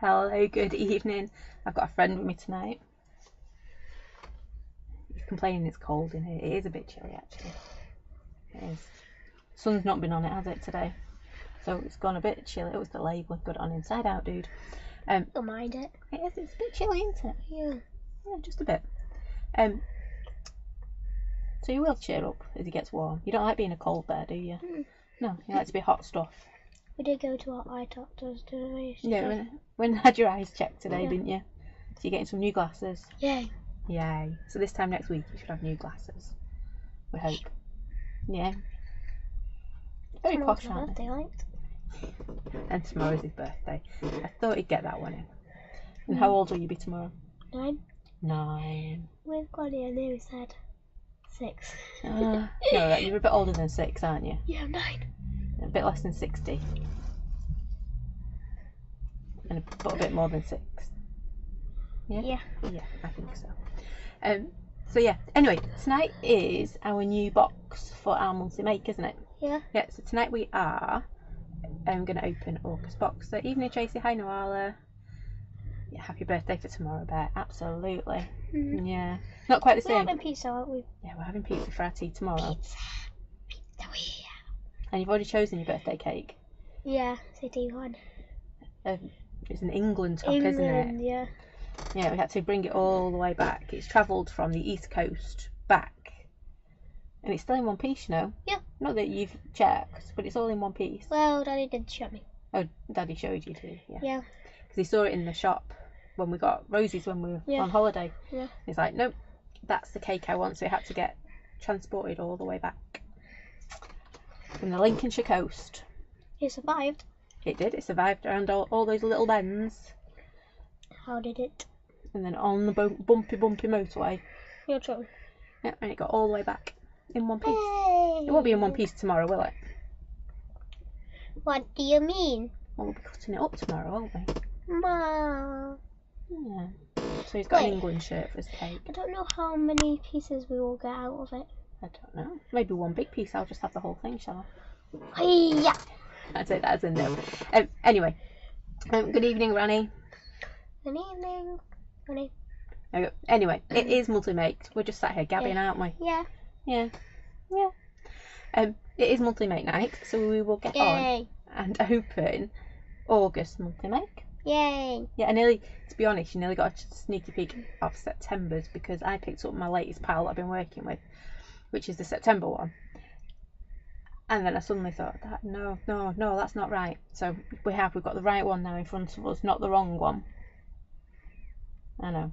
Hello, good evening. I've got a friend with me tonight. He's complaining it's cold in here. It is a bit chilly actually. It is. Sun's not been on it, has it, today? So it's gone a bit chilly. Oh, it's the label. Got it on inside out, dude. Don't mind it. It is. It's a bit chilly, isn't it? Yeah. Yeah, just a bit. So you will cheer up as it gets warm. You don't like being a cold bear, do you? No, you like to be hot stuff. We did go to our eye doctors, didn't we? Yeah, when you had your eyes checked today, didn't you? So you're getting some new glasses. Yay. Yay. So this time next week you should have new glasses. We hope. Yeah. Very posh, aren't they? And tomorrow's his birthday. I thought he'd get that one in. And how old will you be tomorrow? 9. 9. We've got it in there, we said 6. No, you're a bit older than 6, aren't you? Yeah, 9. A bit less than 60. And a bit more than 6. Yeah? Yeah, I think so. So yeah, anyway, tonight is our new box for our monthly make, isn't it? Yeah. Yeah, so tonight we are going to open August box. So evening Tracy, hi Noala. Yeah, happy birthday for tomorrow, Bear. Absolutely. Yeah. Not quite the same. We're having pizza, aren't we? Yeah, we're having pizza for our tea tomorrow. Pizza. And you've already chosen your birthday cake. Yeah, City one. It's an England top, isn't it? Yeah. Yeah, we had to bring it all the way back. It's travelled from the East Coast back. And it's still in one piece, you know? Yeah. Not that you've checked, but it's all in one piece. Well, Daddy did show me. Oh, Daddy showed you too, yeah. Yeah. Because he saw it in the shop when we got Rosie's when we were on holiday. Yeah. He's like, nope, that's the cake I want. So it had to get transported all the way back from the Lincolnshire coast. It survived. It did. It survived around all those little bends. How did it? And then on the bumpy motorway. Your turn. Yeah, and it got all the way back in one piece. Hey. It won't be in one piece tomorrow, will it? What do you mean? Well, we'll be cutting it up tomorrow, won't we? Ma. Yeah. So he's got an England shirt for his cake. I don't know how many pieces we will get out of it. I don't know. Maybe one big piece. I'll just have the whole thing, shall I? Yeah. I'd say that as a no. Anyway, good evening, Granny. Good evening, Granny. Anyway, it is multi-make. We're just sat here gabbing, aren't we? Yeah. Yeah. It is multi-make night, so we will get on and open August multi-make. Yay. Yeah, to be honest, you nearly got a sneaky peek of September's because I picked up my latest pile I've been working with, which is the September one. And then I suddenly thought, no, that's not right. So we've got the right one now in front of us, not the wrong one. I know.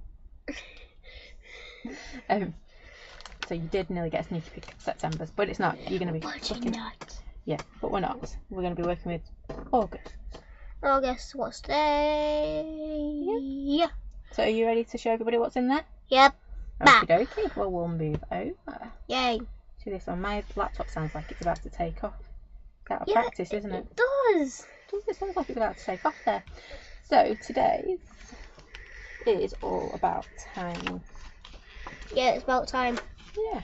So you did nearly get a sneaky peek of September's, but it's not. You're going to be looking at. Yeah, but we're not. We're going to be working with August. August, what's today? Yeah. So are you ready to show everybody what's in there? Yep. Okie dokie. Well, we'll move over. Yay. To this one. My laptop sounds like it's about to take off. It's out of practice, isn't it? It does. It sounds like it's about to take off there. So today's is all about time. Yeah, it's about time. Yeah,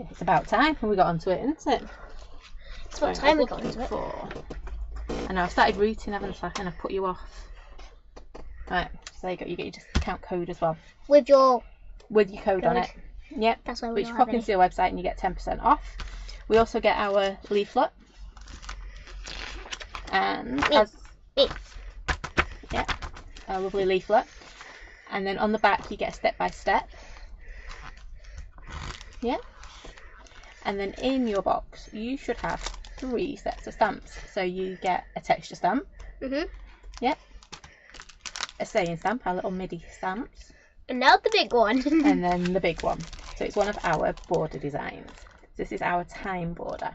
it's about time when we got onto it, isn't it? It's about time we got into it. I know, I started rooting, haven't I? And I put you off. Right, so there you go. You get your discount code as well. With your code on it. Yep. That's why Which pop into the website and you get 10% off. We also get our leaflet. And our lovely leaflet. And then on the back you get a step-by-step. Yeah. And then in your box you should have 3 sets of stamps. So you get a texture stamp. Yep. A saying stamp, our little MIDI stamps. And now the big one. And then the big one. So it's one of our border designs. This is our time border.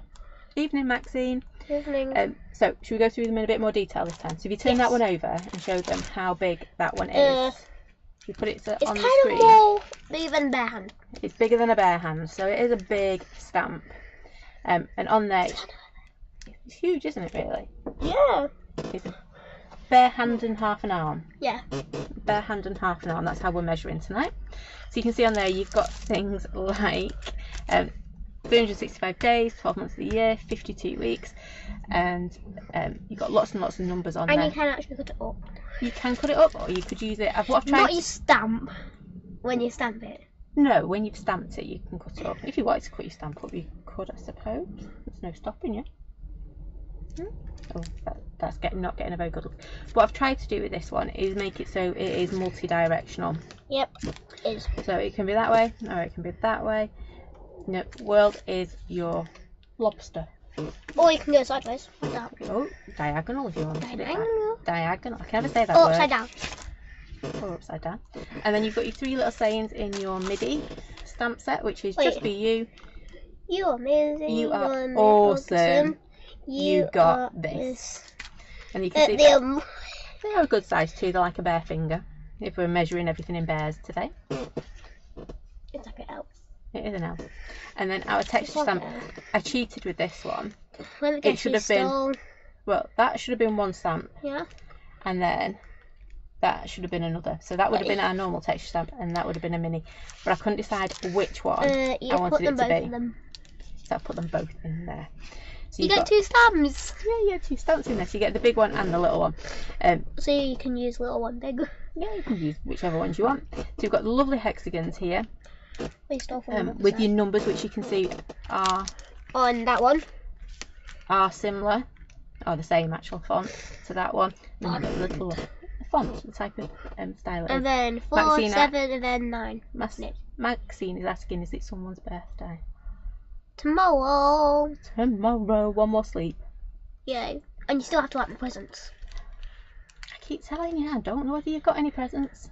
Evening, Maxine. Evening. So should we go through them in a bit more detail this time? So if you turn that one over and show them how big that one is. If you put it on the screen. It's kind of more bigger than a bare hand. It's bigger than a bare hand, so it is a big stamp. And on there, it's huge, isn't it, really? Yeah. It's a bare hand and half an arm. Yeah. Bare hand and half an arm, that's how we're measuring tonight. So you can see on there you've got things like 365 days, 12 months of the year, 52 weeks, and you've got lots and lots of numbers on there. And you can actually cut it up. You can cut it up, or you could use it. What I've tried. Not your stamp. When you stamp it. No, when you've stamped it, you can cut it up. If you wanted to cut your stamp up, you could, I suppose. There's no stopping you. Oh, that's not getting a very good look. What I've tried to do with this one is make it so it is multi-directional. Yep, it is. So it can be that way, or it can be that way. No, world is your lobster. Or you can go sideways. Like that. Oh, diagonal if you want to do Diagonal. that. Diagonal. I can never say that Or word. upside down. Or upside down. And then you've got your 3 little sayings in your MIDI stamp set, which is Oh, just yeah. be you. You are amazing. You are are awesome. You got are this. And you can see that the they're a good size too. They're like a bear finger. If we're measuring everything in bears today. It's like an L. It is an L. And then our texture stamp. I cheated with this one. It should have been. Well, that should have been one stamp. Yeah. And then that should have been another. So that would have been our normal texture stamp, and that would have been a mini. But I couldn't decide which one I wanted it to be. So I put them both in there. So you get 2 stamps. Yeah, 2 stamps in there. So you get the big one and the little one. So you can use little one, big. Yeah, you can use whichever ones you want. So you've got the lovely hexagons here Based off with your numbers, which you can see are on that one. Are similar, or the same actual font to that one. And you've got the little font, the type of style it is. And then 4, Maxine, 7, and then 9. Maxine is asking, is it someone's birthday? Tomorrow. Tomorrow, one more sleep. Yeah, and you still have to wrap the presents. I keep telling you, I don't know whether you've got any presents.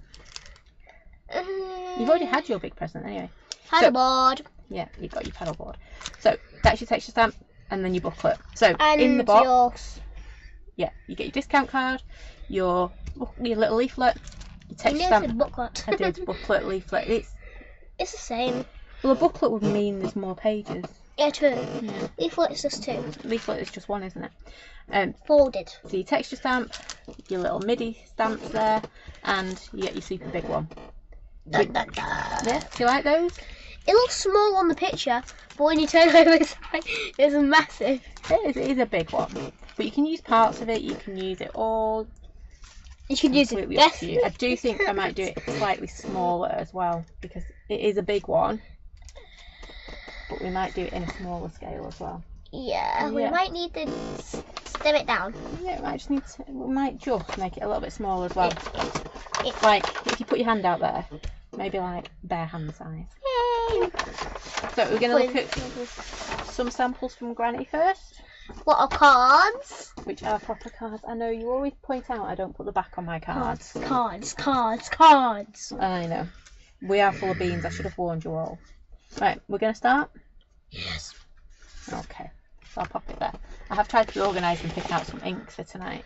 You've already had your big present anyway. Paddleboard. Yeah, you've got your paddleboard. So that's your texture stamp, and then your booklet. So And in the box, yeah, you get your discount card, your little leaflet, your texture stamp. Booklet. I did booklet, leaflet. It's the same. Well, a booklet would mean there's more pages. Yeah, true. Yeah. Leaflet is just 2. Leaflet is just 1, isn't it? Folded. So your texture stamp, your little MIDI stamps there, and you get your super big one. Dun, dun, dun. Yeah, do you like those? It looks small on the picture, but when you turn over it's massive. It is a big one, but you can use parts of it. You can use it all. You can use it Completely up to you. I do think I might do it slightly smaller as well, because it is a big one, but we might do it in a smaller scale as well. Yeah, we might need to stem it down. Yeah, we might just make it a little bit smaller as well. It's Like if you put your hand out there, maybe like bare hand size. Yay! So we're going to look at some samples from Granny first. What are cards? Which are proper cards. I know you always point out I don't put the back on my cards. Cards. I know. We are full of beans. I should have warned you all. Right, we're going to start? Yes. Okay, so I'll pop it there. I have tried to be organised and pick out some inks for tonight.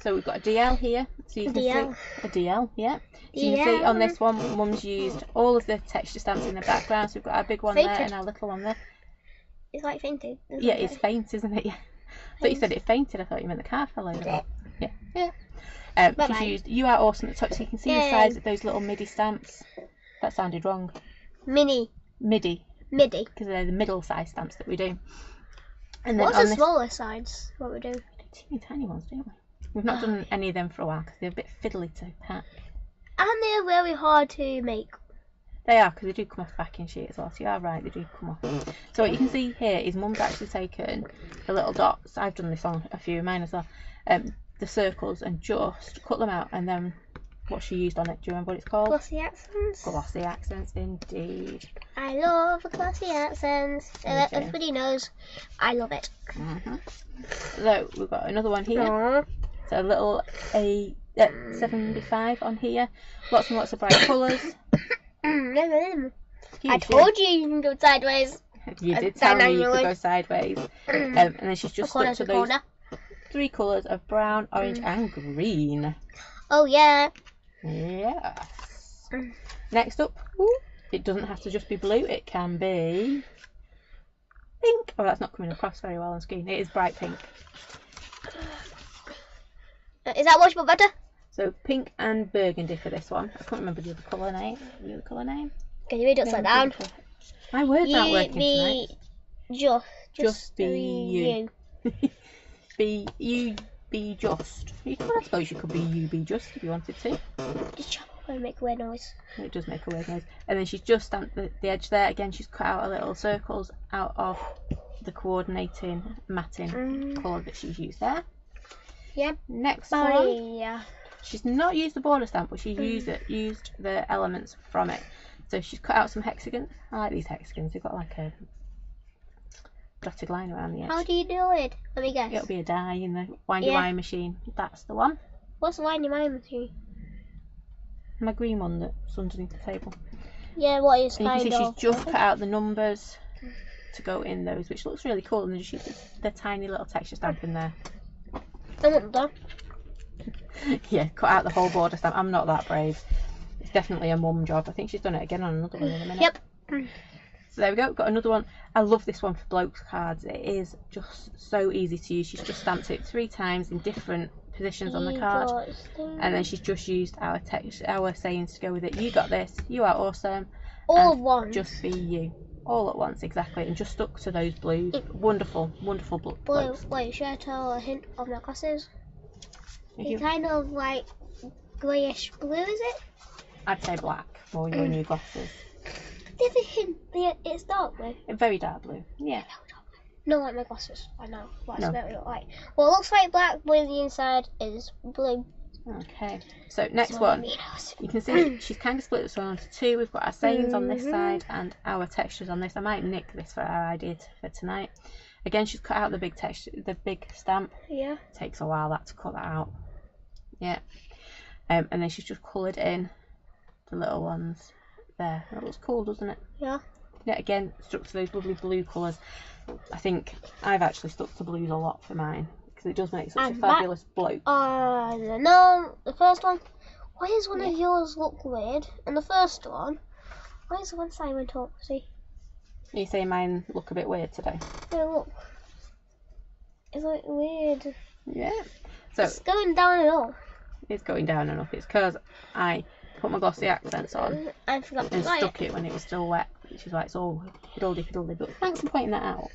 So we've got a DL here. So you can see a DL, yeah. So you can see on this one, Mum's used all of the texture stamps in the background. So we've got our big one there and our little one there. It's like fainted. Yeah, it's faint, isn't it? Yeah. I thought you said it fainted. I thought you meant the car fell over. Yeah. She's used You Are Awesome at the top, so you can see the size of those little MIDI stamps. That sounded wrong. MIDI. Because they're the middle size stamps that we do. And then what's the smaller size? What we do? Teeny tiny ones, don't we? We've not done any of them for a while because they're a bit fiddly to pack. And they're really hard to make. They are, because they do come off the backing sheet as well. So you are right, they do come off. So what you can see here is Mum's actually taken the little dots. I've done this on a few of mine as well. The circles, and just cut them out, and then what she used on it. Do you remember what it's called? Glossy accents. Glossy accents, indeed. I love glossy accents. Everybody knows I love it. So we've got another one here. Aww. So a little 75 on here. Lots and lots of bright colours. I told you can go sideways. You did tell me you could go sideways. And then she's just stuck to those 3 colours of brown, orange and green. Oh yeah. Yes. Next up, it doesn't have to just be blue, it can be pink. Oh, that's not coming across very well on screen. It is bright pink. Is that much more better? So pink and burgundy for this one. I can't remember the other colour name. Can you read it upside down? My words aren't working tonight. Just be you. Be you. be just. I suppose you could be you be just if you wanted to. Just chop off and make a weird noise. It does make a weird noise. And then she's just stamped the edge there. Again, she's cut out a little circles out of the coordinating matting colour that she's used there. Yep. Next Oh, one. yeah. She's not used the border stamp, but she's used the elements from it. So she's cut out some hexagons. I like these hexagons. They've got like a dotted line around the edge. How do you do it? Let me guess. It'll be a die in the windy wine machine. That's the one. What's the windy wine machine? My green one that's underneath the table. Yeah, what is And you can kind see of? she's just cut out the numbers to go in those, which looks really cool. And then just use the tiny little texture stamp in there. I want that. Yeah, cut out the whole border stamp. I'm not that brave. It's definitely a mum job. I think she's done it again on another one in a minute. Yep. So there we go. Got another one. I love this one for blokes cards. It is just so easy to use. She's just stamped it 3 times in different positions on the card, and then she's just used our text, our sayings to go with it. You got this. You are awesome. All at once. Just be you. All at once, exactly. And just stuck to those blues. Wonderful, wonderful blokes. Wait, should I tell a hint of my glasses? If It's kind of like greyish blue, is it? I'd say black for your new glasses. There's a hint. It's dark blue. Very dark blue. Yeah. No, like my glasses. I know. That's No. very light. Well, it looks like black, but the inside is blue. Okay. So next So one. Minos. You can see she's kind of split this one into 2. We've got our sayings on this side and our textures on this. I might nick this for our idea for tonight. Again, she's cut out the big texture, the big stamp. Yeah. Takes a while that to cut that out. Yeah. And then she's just coloured in the little ones there. That looks cool, doesn't it? Yeah. Yeah. Again, stuck to those lovely blue colours. I think I've actually stuck to blues a lot for mine because it does make such a fabulous bloke. No, the first one. Why does one of yours look weird? And the first one, why is the one side went up? See? You say mine look a bit weird today? Yeah, look. It's like weird. Yeah. So It's going down and up. it's going down and up. It's because I put my glossy accents on I forgot to and write stuck it when it was still wet, which is why it's all fiddledy. But thanks for pointing that out.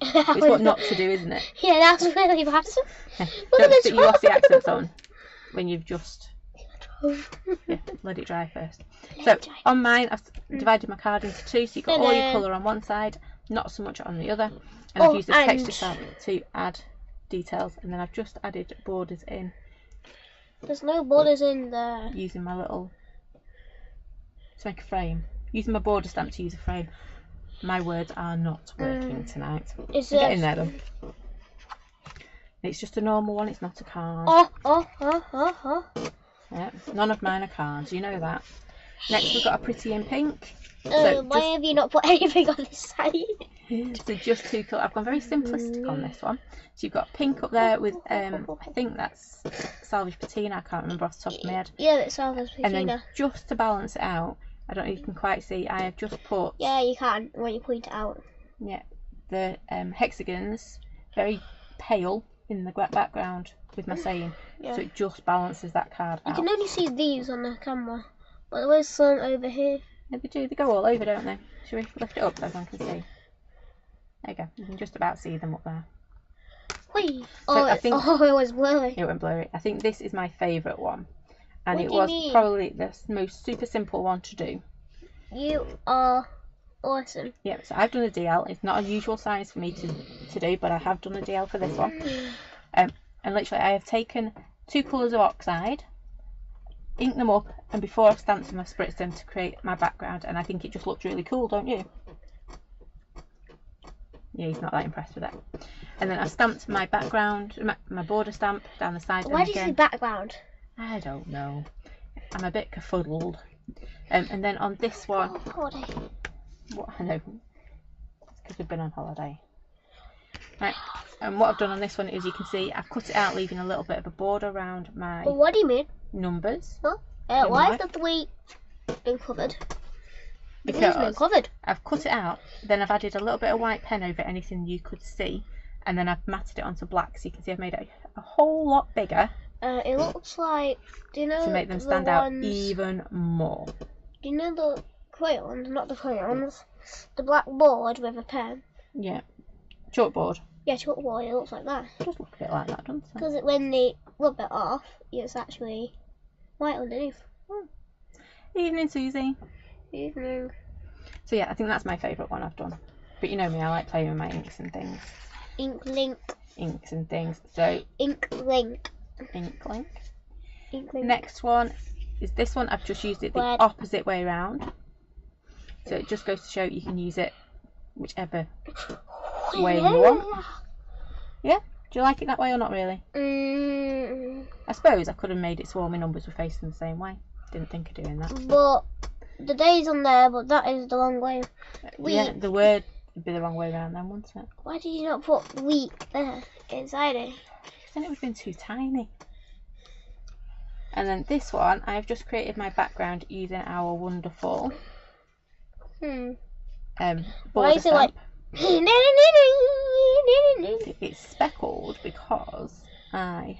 It's what not to do, isn't it? Yeah, that's really bad. Don't stick your glossy accents on when you've just let it dry first. So on mine, I've divided my card into 2, so you've got all your colour on one side, not so much on the other. And I've used the texture stamp to add details, and then I've just added borders in. There's no borders in there. Using my little to make a frame. Using my border stamp to use a frame. My words are not working tonight. It's Get in there though. It's just a normal one, it's not a card. Yeah, none of mine are cards, you know that. Next we've got a pretty in pink. So why have you not put anything on this side? So just 2 colours. I've gone very simplistic on this one. So you've got pink up there with I think that's Salvage Patina, I can't remember off the top of my head. Yeah, it's Salvage Patina. And then just to balance it out, I don't know if you can quite see, I have just put yeah, you can when you point it out. Yeah, the hexagons very pale in the background with my saying, so it just balances that card out. You can only see these on the camera, but there's some over here. Yeah, they do. They go all over, don't they? Should we lift it up so everyone can see? There you go. You can just about see them up there. Wait. So I think it was blurry. it went blurry. I think this is my favourite one, and What it do you was mean? probably the most super simple one to do. You are awesome. Yeah, so I've done a DL. It's not a usual size for me to do, but I have done a DL for this one. And literally, I have taken 2 colours of oxide, inked them up, and before I've stamped them, I've spritzed them to create my background, and I think it just looks really cool, don't you? Yeah, he's not that impressed with it. And then I stamped my background, my border stamp down the side. Why do you say background? I don't know. I'm a bit kerfuddled. And then on this one, what I know, it's because we've been on holiday. Right, and what I've done on this one is you can see I've cut it out, leaving a little bit of a border around my But what do you mean? numbers. Huh? Why is the 3 been covered? Because been covered. I've cut it out, then I've added a little bit of white pen over anything you could see, and then I've matted it onto black, so you can see I've made it a whole lot bigger. It looks like, do you know to make them stand out even more. Do you know the crayons, not the crayons, the black board with a pen? Yeah. Chalkboard. Yeah, chalkboard. It looks like that. It does look a bit like that, doesn't it? Because when they rub it off, it's actually white underneath. Evening, Susie. Evening. So yeah, I think that's my favourite one I've done. But you know me, I like playing with my inks and things. Ink link. Inks and things. So Ink link. ink link. Ink link. Next one is this one. I've just used it the opposite way around. So it just goes to show you can use it whichever way you want. Yeah? Do you like it that way or not really? I suppose I could have made it swarmy numbers were facing the same way. Didn't think of doing that. But the day's on there, but that is the wrong way. Yeah, the word would be the wrong way around then, wouldn't it? Why did you not put week there inside it? Because then it would have been too tiny. And then this one, I've just created my background using our wonderful Why border is it like? stamp. It's speckled because I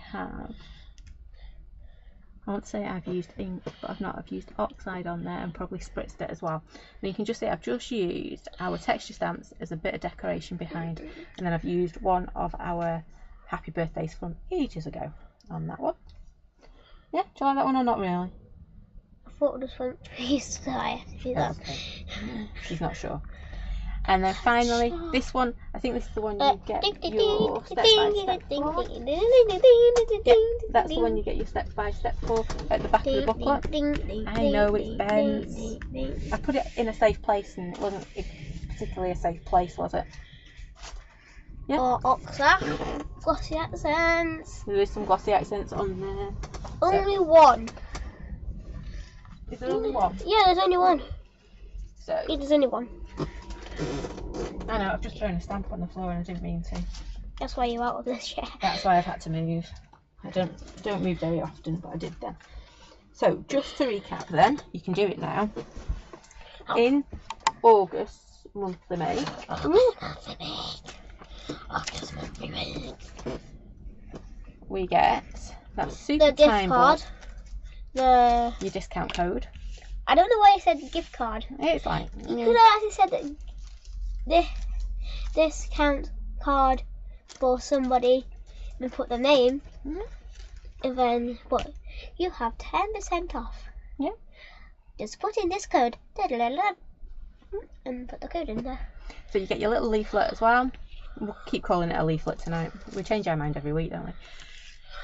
won't say I've used ink, but I've not. I've used oxide on there and probably spritzed it as well. And you can just see I've just used our texture stamps as a bit of decoration behind, and then I've used one of our happy birthdays from ages ago on that one. Yeah, do you like that one or not really? I thought it was from trees, so I have to do that. Okay. She's not sure. And then finally, this one, I think this is the one you get your step-by-step for. Yeah, that's the one you get your step-by-step for at the back of the booklet. I know it's Ben's. I put it in a safe place and it wasn't particularly a safe place, was it? Yeah. Or Oxa, glossy accents. There is some glossy accents on there. Only one. Is there only one? Yeah, there's only one. So. Yeah, there's only one. I know, I've just thrown a stamp on the floor and I didn't mean to. That's why you're out of this chair. That's why I've had to move. I don't move very often, but I did then. So just to recap then, you can do it now. In August, monthly May. We get that super the gift time card. board, your discount code. I don't know why I said gift card. It's like You could have actually said that this discount card for somebody and put their name, and then what? You have 10% off. Yeah. Just put in this code, and put the code in there. So you get your little leaflet as well. We'll keep calling it a leaflet tonight. We change our mind every week, don't we?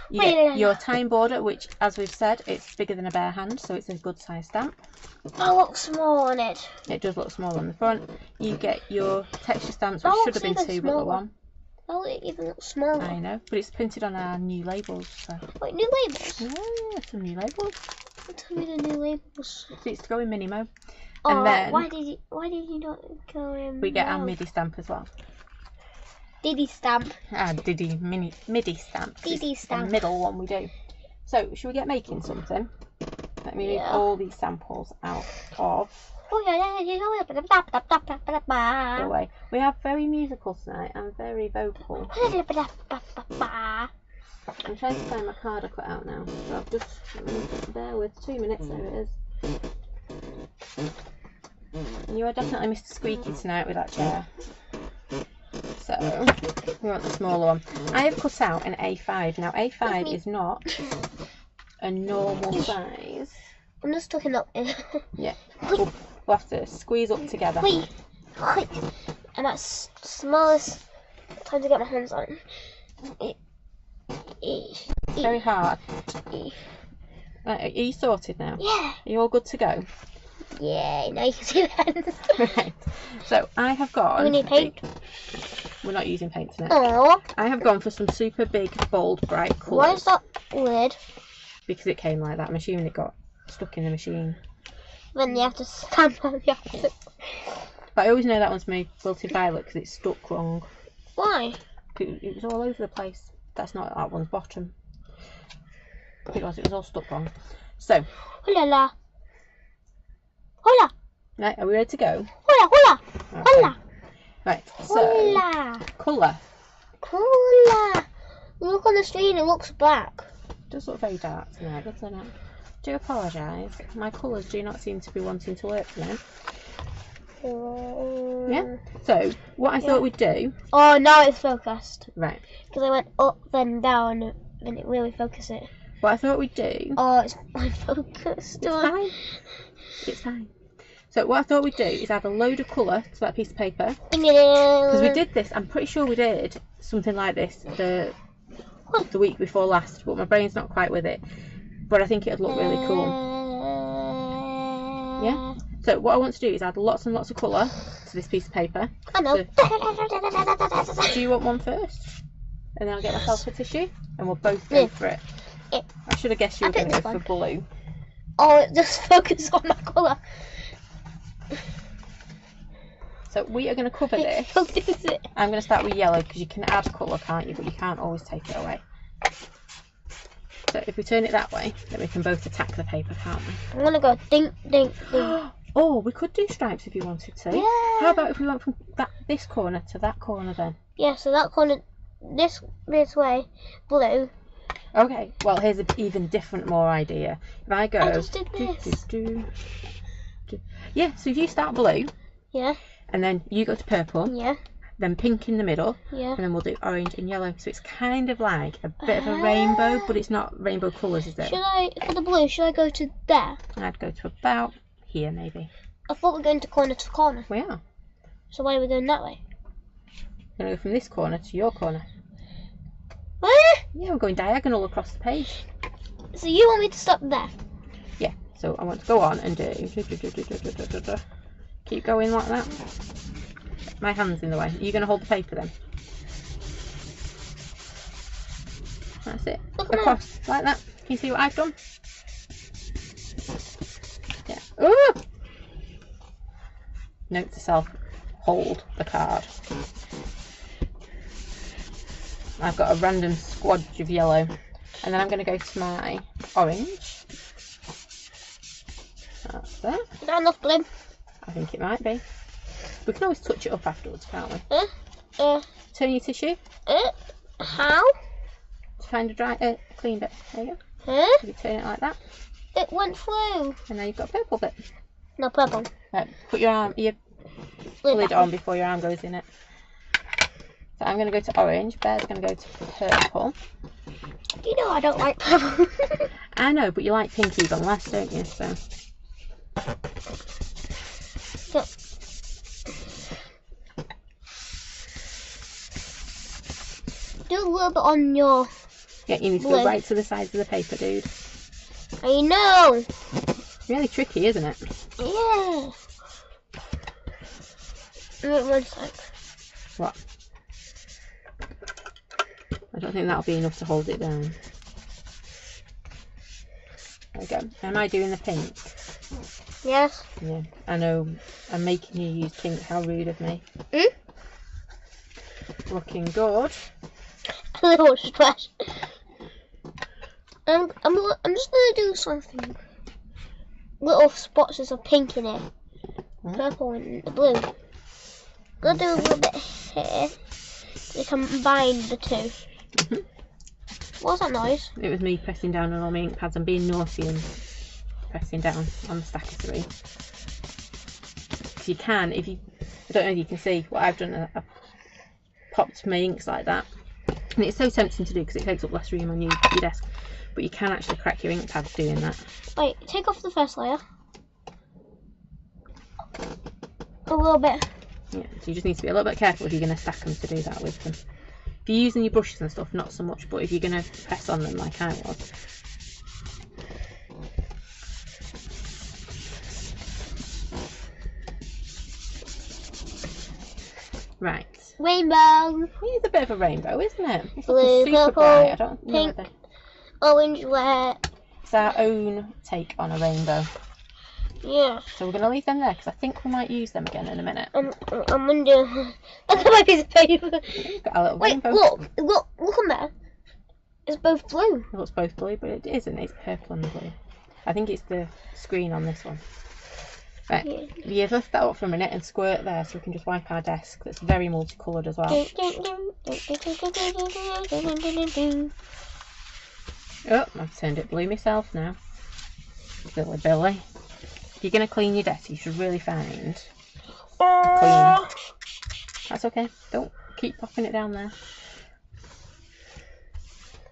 You get your time border, which, as we've said, it's bigger than a bare hand, so it's a good size stamp. Oh, looks small on it. It does look small on the front. You get your texture stamps, which should have been two, but the one. Oh, it even looks smaller. I know, but it's printed on our new labels. So. Wait, new labels? Yeah, some new labels. Tell me the new labels. So it's to go in Minimo. Oh, and then why did you not go in? We get our MIDI stamp as well. Diddy stamp. MIDI stamp. Diddy It's stamp. the middle one we do. So, should we get making something? Let me move all these samples out of the way. We have very musical tonight and very vocal. I'm trying to find my card I cut out now. So I've just bear with 2 minutes. There it is. And you are definitely Mr. Squeaky tonight with that chair. So we want the smaller one. I have cut out an A5. Now A5 is not a normal size. I'm just looking up. Yeah. We'll have to squeeze up together. Wait. And that's the smallest time to get my hands on it. It's very hard. Right, are you sorted now? Yeah. Are you all good to go? Yeah, now you can see the hands. Right. So I have gone. We need paint. We're not using paint tonight. Oh. I have gone for some super big, bold, bright colours. Why is that weird? Because it came like that. I'm assuming it got stuck in the machine. Then you have to stand on the opposite. But I always know that one's made wilted violet because it's stuck wrong. Why? It was all over the place. That's not that one's bottom. Because it was all stuck wrong. So. Hola. Hola. Right, are we ready to go? Hola, hola. Okay. Hola. Right, so. Hola. Colour. Hola. Look on the screen, it looks black. It does look very dark tonight, doesn't it? Do apologise. My colours do not seem to be wanting to work tonight. Yeah. So, what I thought we'd do... Oh, now it's focused. Right. Because I went up, then down, then it really focused it. What I thought we'd do... Oh, it's focused. It's fine. It's fine. So what I thought we'd do is add a load of colour to that piece of paper. Because we did this, I'm pretty sure we did something like this the week before last, but my brain's not quite with it. But I think it'd look really cool. Yeah? So what I want to do is add lots and lots of colour to this piece of paper. I know. So, do you want one first? And then I'll get myself a tissue and we'll both go for it. I should have guessed you were going to go for blue. Oh, it just focused on my colour. So we are going to cover this. I'm going to start with yellow because you can add colour, can't you? But you can't always take it away. So if we turn it that way, then we can both attack the paper, can't we? I'm going to go dink, dink, dink. Oh, we could do stripes if you wanted to. Yeah. How about if we went from this corner to that corner then? Yeah, so that corner, this way, blue. Okay, well here's an even different more idea. If I go... I just did this. Yeah, so if you start blue. Yeah. And then you go to purple. Yeah. Then pink in the middle. Yeah. And then we'll do orange and yellow. So it's kind of like a bit of a rainbow, but it's not rainbow colours, is it? Should I, for the blue, should I go to there? I'd go to about here maybe. I thought we were going to corner. We are. So why are we going that way? We're going to go from this corner to your corner. Where? Yeah, we're going diagonal across the page. So you want me to stop there? Yeah, so I want to go on and do... Keep going like that. My hand's in the way. Are you going to hold the paper then? That's it. Across, like that. Can you see what I've done? Yeah. Ooh! Note to self, hold the card. I've got a random squadge of yellow. And then I'm going to go to my orange. That's that. Is that enough blue? I think it might be. We can always touch it up afterwards, can't we? Turn your tissue. How? To find a dry, clean bit. There you go. You turn it like that. It went through. And then you've got a purple bit. No, purple. Right, put your lid on before your arm goes in it. So I'm going to go to orange. Bear's going to go to purple. You know I don't like purple. I know, but you like pink even less, don't you? So. Do a little bit on your... Yeah, you need to go right to the sides of the paper, dude. I know. Really tricky, isn't it? Yeah. Wait 1 sec. What? I don't think that'll be enough to hold it down. There we go. Am I doing the pink? Yes. Yeah, I know. I'm making you use pink. How rude of me. Looking good. A little splash. I'm just gonna do something. Little spots of pink in it. Purple and the blue. I'm gonna do a little bit here to combine the two. What was that noise? It was me pressing down on all my ink pads and being naughty and pressing down on the stack of 3. Because you can, if you, I don't know if you can see what I've done, I've popped my inks like that. And it's so tempting to do because it takes up less room on your desk. But you can actually crack your ink pads doing that. Wait, take off the first layer. A little bit. Yeah, so you just need to be a little bit careful if you're going to stack them to do that with them. If you're using your brushes and stuff, not so much, but if you're going to press on them like I was. Right. Rainbow. It's a bit of a rainbow, isn't it? It's Blue, super purple, bright. I don't know pink, whether... orange, red. It's our own take on a rainbow. Yeah. So we're going to leave them there because I think we might use them again in a minute. I'm gonna do. Look at my piece of paper. Got a little Wait, rainbow. look on there. It's both blue. It looks both blue, but it isn't. It's purple and blue. I think it's the screen on this one. Right, yeah, lift that up for a minute and squirt there so we can just wipe our desk. That's very multicoloured as well. Oh, I've turned it blue myself now. Silly Billy. If you're going to clean your desk, you should really find clean. That's okay. Don't keep popping it down there.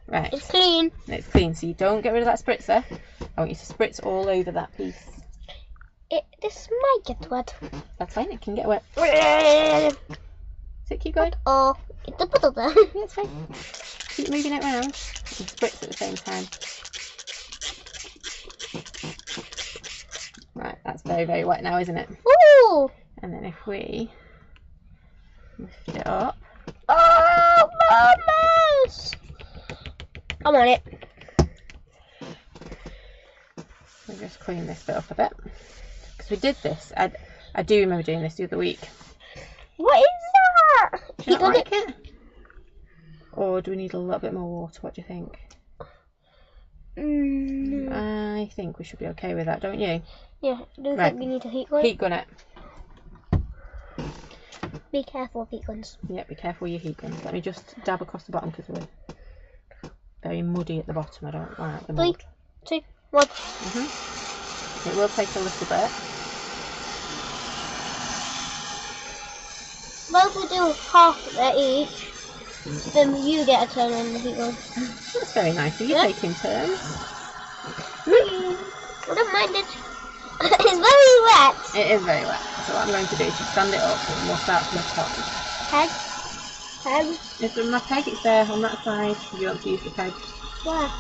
Right. It's clean. It's clean, so you don't get rid of that spritzer. I want you to spritz all over that piece. This might get wet. That's fine, it can get wet. So keep going. Oh, it's a puddle there. Yeah, it's fine. Keep moving it around and spritz at the same time. Right, that's very, very wet now, isn't it? Ooh! And then if we lift it up. Oh, mamas! I'm on it. We'll just clean this bit up a bit. Because we did this. I do remember doing this the other week. What is that? Do you not like it? Or do we need a little bit more water? What do you think? I think we should be okay with that, don't you? Yeah, I don't Right. think we need a heat gun. Heat gun it. Be careful of heat guns. Yeah, be careful with your heat guns. Let me just dab across the bottom because we're very muddy at the bottom. I don't like the mud. 3, 2, 1. It will take a little bit. Well, if we do half of it each, then you get a turn on the heat gun. That's very nice. Are you taking turns? I don't mind it. It's very wet. It is very wet. So what I'm going to do is just stand it up and we'll start from the top. Peg. Peg. Is there my peg? It's there on that side. If you want to use the peg. Where?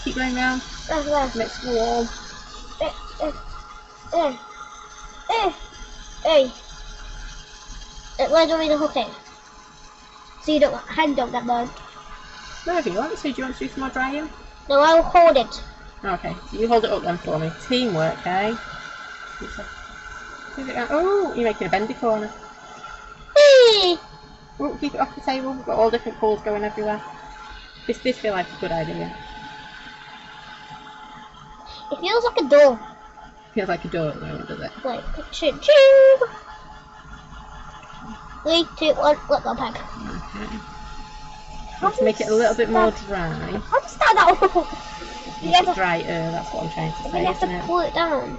Keep going round. Where? Mix the wall. Hey. Where do you want me to hook it? So you hand don't get burned. Wherever you want. So do you want to do some more drying? No, I'll hold it. Okay, so you hold it up then for me. Teamwork, eh? Oh, you're making a bendy corner. Hey. Oh, keep it off the table. We've got all different pulls going everywhere. This did feel like a good idea. It feels like a door. Feels like a door at the moment, does it? Like, ching ching. 3, 2, 1, let go peg. Okay. Let's make it a little bit more dry. How does that out? Make it drier, that's what I'm trying to say, You have isn't to it? pull it down.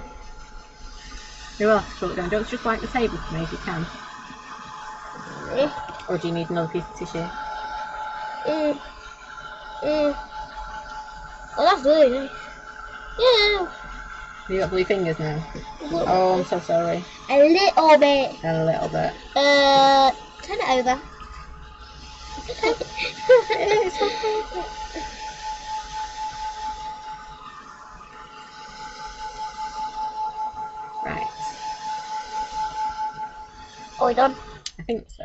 You will have to pull it down. Don't just wipe the table for me if you can. Or do you need another piece of tissue? Oh, that's really nice. Yeah. Have you got blue fingers now? Oh, I'm so sorry. A little bit. A little bit. Turn it over. It's okay. Right. Are we done? I think so.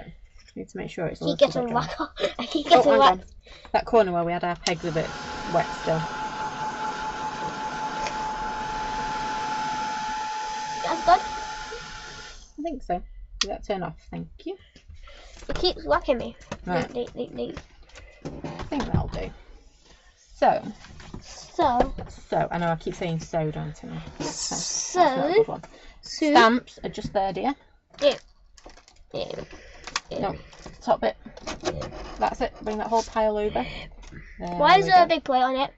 Need to make sure it's a Keep little getting bit dry. wet. I keep Oh, getting hang wet. on. That corner where we had our pegs a bit wet still. That's good. I think so. Did that turn off? Thank you. It keeps whacking me. Right. Neat. I think that'll do. So, I know I keep saying so, don't I? That's not a good one. Stamps are just there, dear. Yeah. No, top bit. That's it. Bring that whole pile over. Why is there a big plate on it?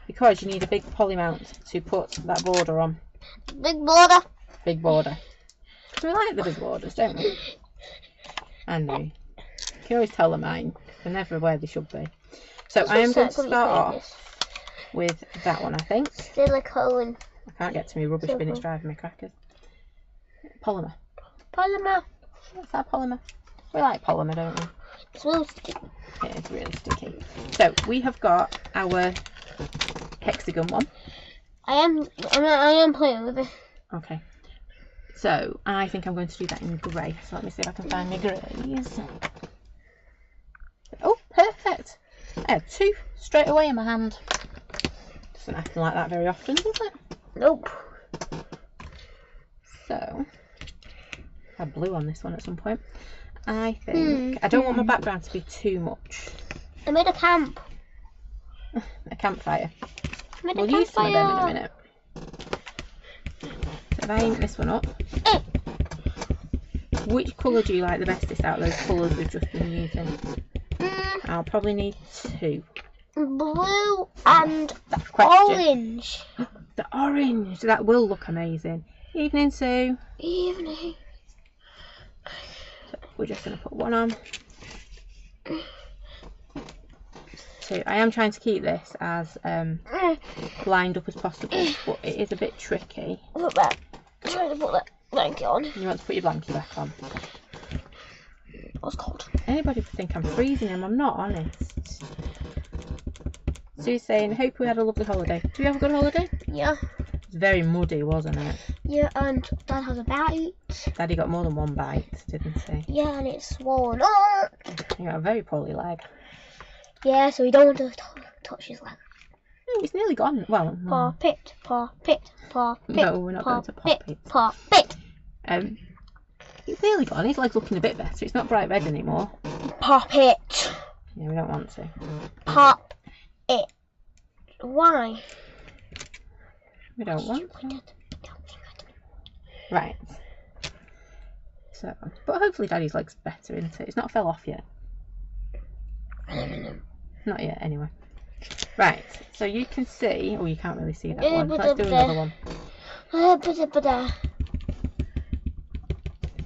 Because you need a big poly mount to put that border on. Big border. Big border. So we like the big borders, don't we? And we can always tell them mine. They're never where they should be. So I am going to start off with that one, I think. Silicone. I can't get to me rubbish bin, it's driving me crackers. Polymer. Polymer. What's our polymer? We like polymer, don't we? It's real sticky. It is really sticky. So we have got our hexagon one. I am playing with it. Okay. So I think I'm going to do that in grey. So let me see if I can find my greys. Oh, perfect. I had 2 straight away in my hand. Doesn't happen like that very often, does it? Nope. So I had blue on this one at some point. I think I don't want my background to be too much. I made a camp. A campfire. I made We'll a use some of them in a campfire. minute. So if I ink this one up. Which colour do you like the bestest out of those colours we've just been using? I'll probably need 2. Blue and That's question. orange. The orange. That will look amazing. Evening, Sue. Evening. we're just going to put one on. 2. I am trying to keep this as lined up as possible, but it is a bit tricky. Look that. Trying to put that blanket on. You want to put your blanket back on. What's cold? Anybody would think I'm freezing him. I'm not, honest. Sue's saying, hope we had a lovely holiday. Did you have a good holiday? Yeah. It was very muddy, wasn't it? Yeah, and Dad has a bite. Daddy got more than one bite, didn't he? Yeah, and it's swollen up. He got a very poorly leg. Yeah, so we don't want to touch his leg. No, it's nearly gone. Well, Paw pit, paw pit, paw pit. No, we're not going to pop it. Paw pit. It's nearly gone. His leg's looking a bit better. It's not bright red anymore. Pop it. Yeah, we don't want to. Pop it. Why? We don't want to. Right. So, but hopefully Daddy's leg's better, isn't it? It's not fell off yet. Not yet, anyway. Right, so you can see, you can't really see that one. Let's do another one.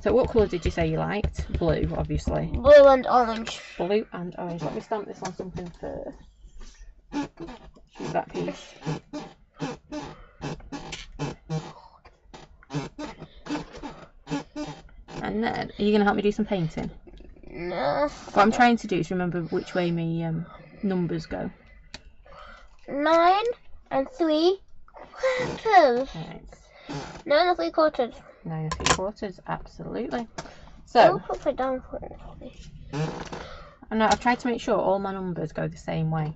So what colour did you say you liked? Blue, obviously. Blue and orange. Blue and orange. Let me stamp this on something first. Choose that piece. And then, are you going to help me do some painting? No. What I'm trying to do is remember which way my numbers go. 9 and 3 quarters. Right. 9 and 3 quarters. 9 and 3 quarters, absolutely. So, Put it down for me. and I've tried to make sure all my numbers go the same way.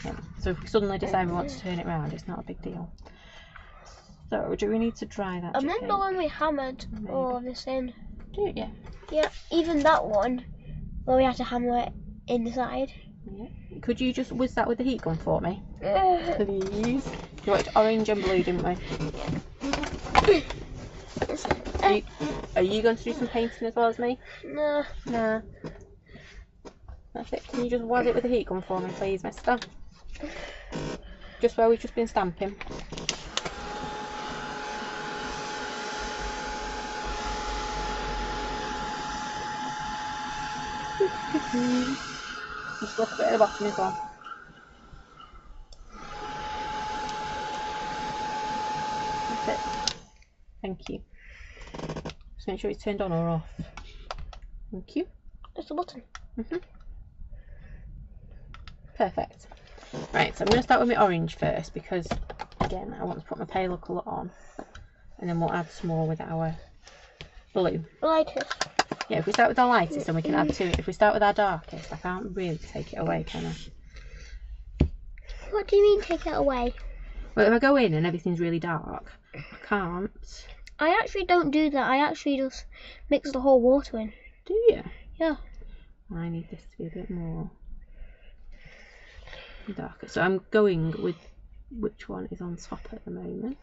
Yeah. So if we suddenly decide we want to turn it round, it's not a big deal. So, do we need to dry that? I remember when we hammered all of this in. Do you? Yeah. Yeah, even that one, where we had to hammer it inside. Yeah. Could you just whiz that with the heat gun for me? Please. You wanted orange and blue, didn't we? Are you going to do some painting as well as me? No. Nah. That's it. Can you just waz it with the heat gun for me, please, mister? Just where we've just been stamping. Just look a bit at the bottom as well. That's it. Thank you. Just make sure it's turned on or off. Thank you. Just a button. Perfect. Right, so I'm going to start with my orange first because, again, I want to put my paler colour on. And then we'll add some more with our blue. Lightest. Yeah, if we start with our lightest, then we can add to it. If we start with our darkest, I can't really take it away, can I? What do you mean take it away? Well, if I go in and everything's really dark, I can't. I actually don't do that. I actually just mix the whole water in. Do you? Yeah. I need this to be a bit more darker. So I'm going with which one is on top at the moment.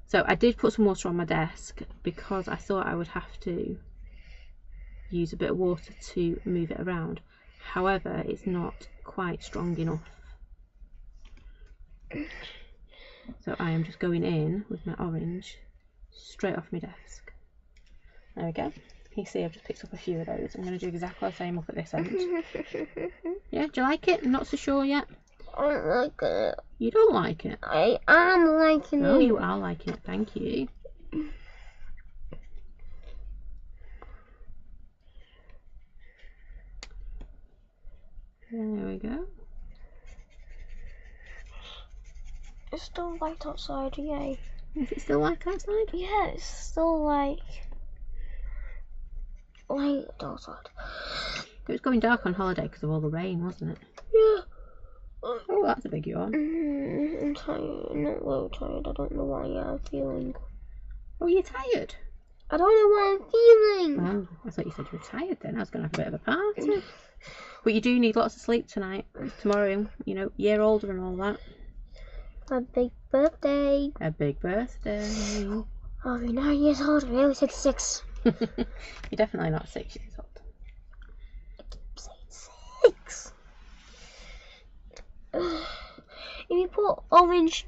So I did put some water on my desk because I thought I would have to use a bit of water to move it around. However, it's not quite strong enough. So I am just going in with my orange straight off my desk. There we go. You see I've just picked up a few of those. I'm going to do exactly the same up at this end. Yeah, do you like it? I'm not so sure yet. I don't like it. You don't like it? I am liking it. Oh, you are liking it. Thank you. There we go. It's still light outside, yay. Is it still light outside? Yeah, it's still like light outside. It was going dark on holiday because of all the rain, wasn't it? Yeah. Oh, that's a big yawn. I'm tired. Not really tired. I don't know why I'm feeling. Oh, you're tired? I don't know why I'm feeling. Oh, I thought you said you were tired then. I was going to have a bit of a party. But you do need lots of sleep tonight. Tomorrow, you know, year older and all that. A big birthday. A big birthday. I'll be 9 years old. I'm only 6. You're definitely not 6 years old. 6. If you put orange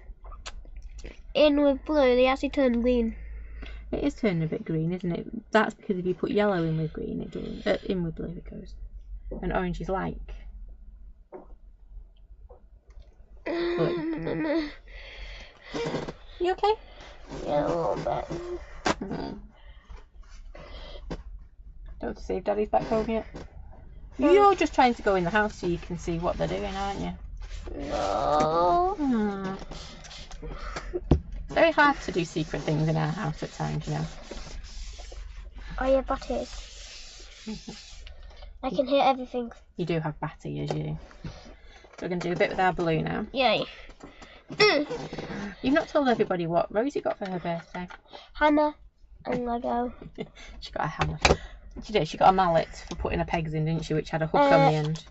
in with blue, they actually turn green. It is turning a bit green, isn't it? That's because if you put yellow in with green, it doesn't. In with blue, it goes. And orange is like blue. You okay? Yeah, a little bit. Don't see if Daddy's back home yet. You're just trying to go in the house so you can see what they're doing, aren't you? No. It's very hard to do secret things in our house at times, you know. Oh yeah, bat ears. I can hear everything. You do have bat ears, you. So we're going to do a bit with our blue now. Yay. You've not told everybody what Rosie got for her birthday. Hammer and Lego. She got a hammer. She did. She got a mallet for putting her pegs in, didn't she? Which had a hook on the end.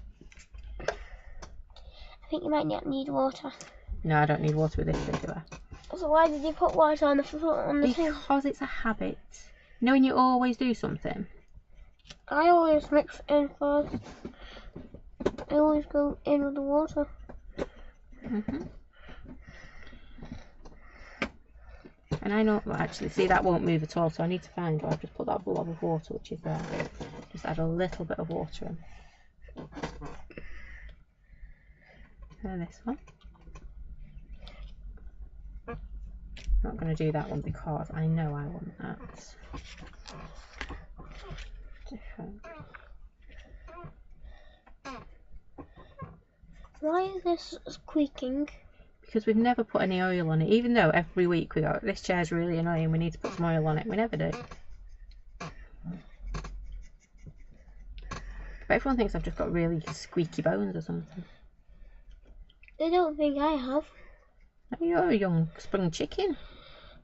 I think you might not need water. No, I don't need water with this thing, do I? So why did you put water on the thing? Because it's a habit. You know when you always do something? I always mix in first. I always go in with the water. And I know, well, actually, see, that won't move at all, so I need to find where I've just put that blob of water, which is there. Just add a little bit of water in. And this one. I'm not going to do that one because I know I want that. Different. Why is this squeaking? Because we've never put any oil on it, even though every week we go, this chair's really annoying, we need to put some oil on it. We never do. But everyone thinks I've just got really squeaky bones or something. They don't think I have. You're a young sprung chicken.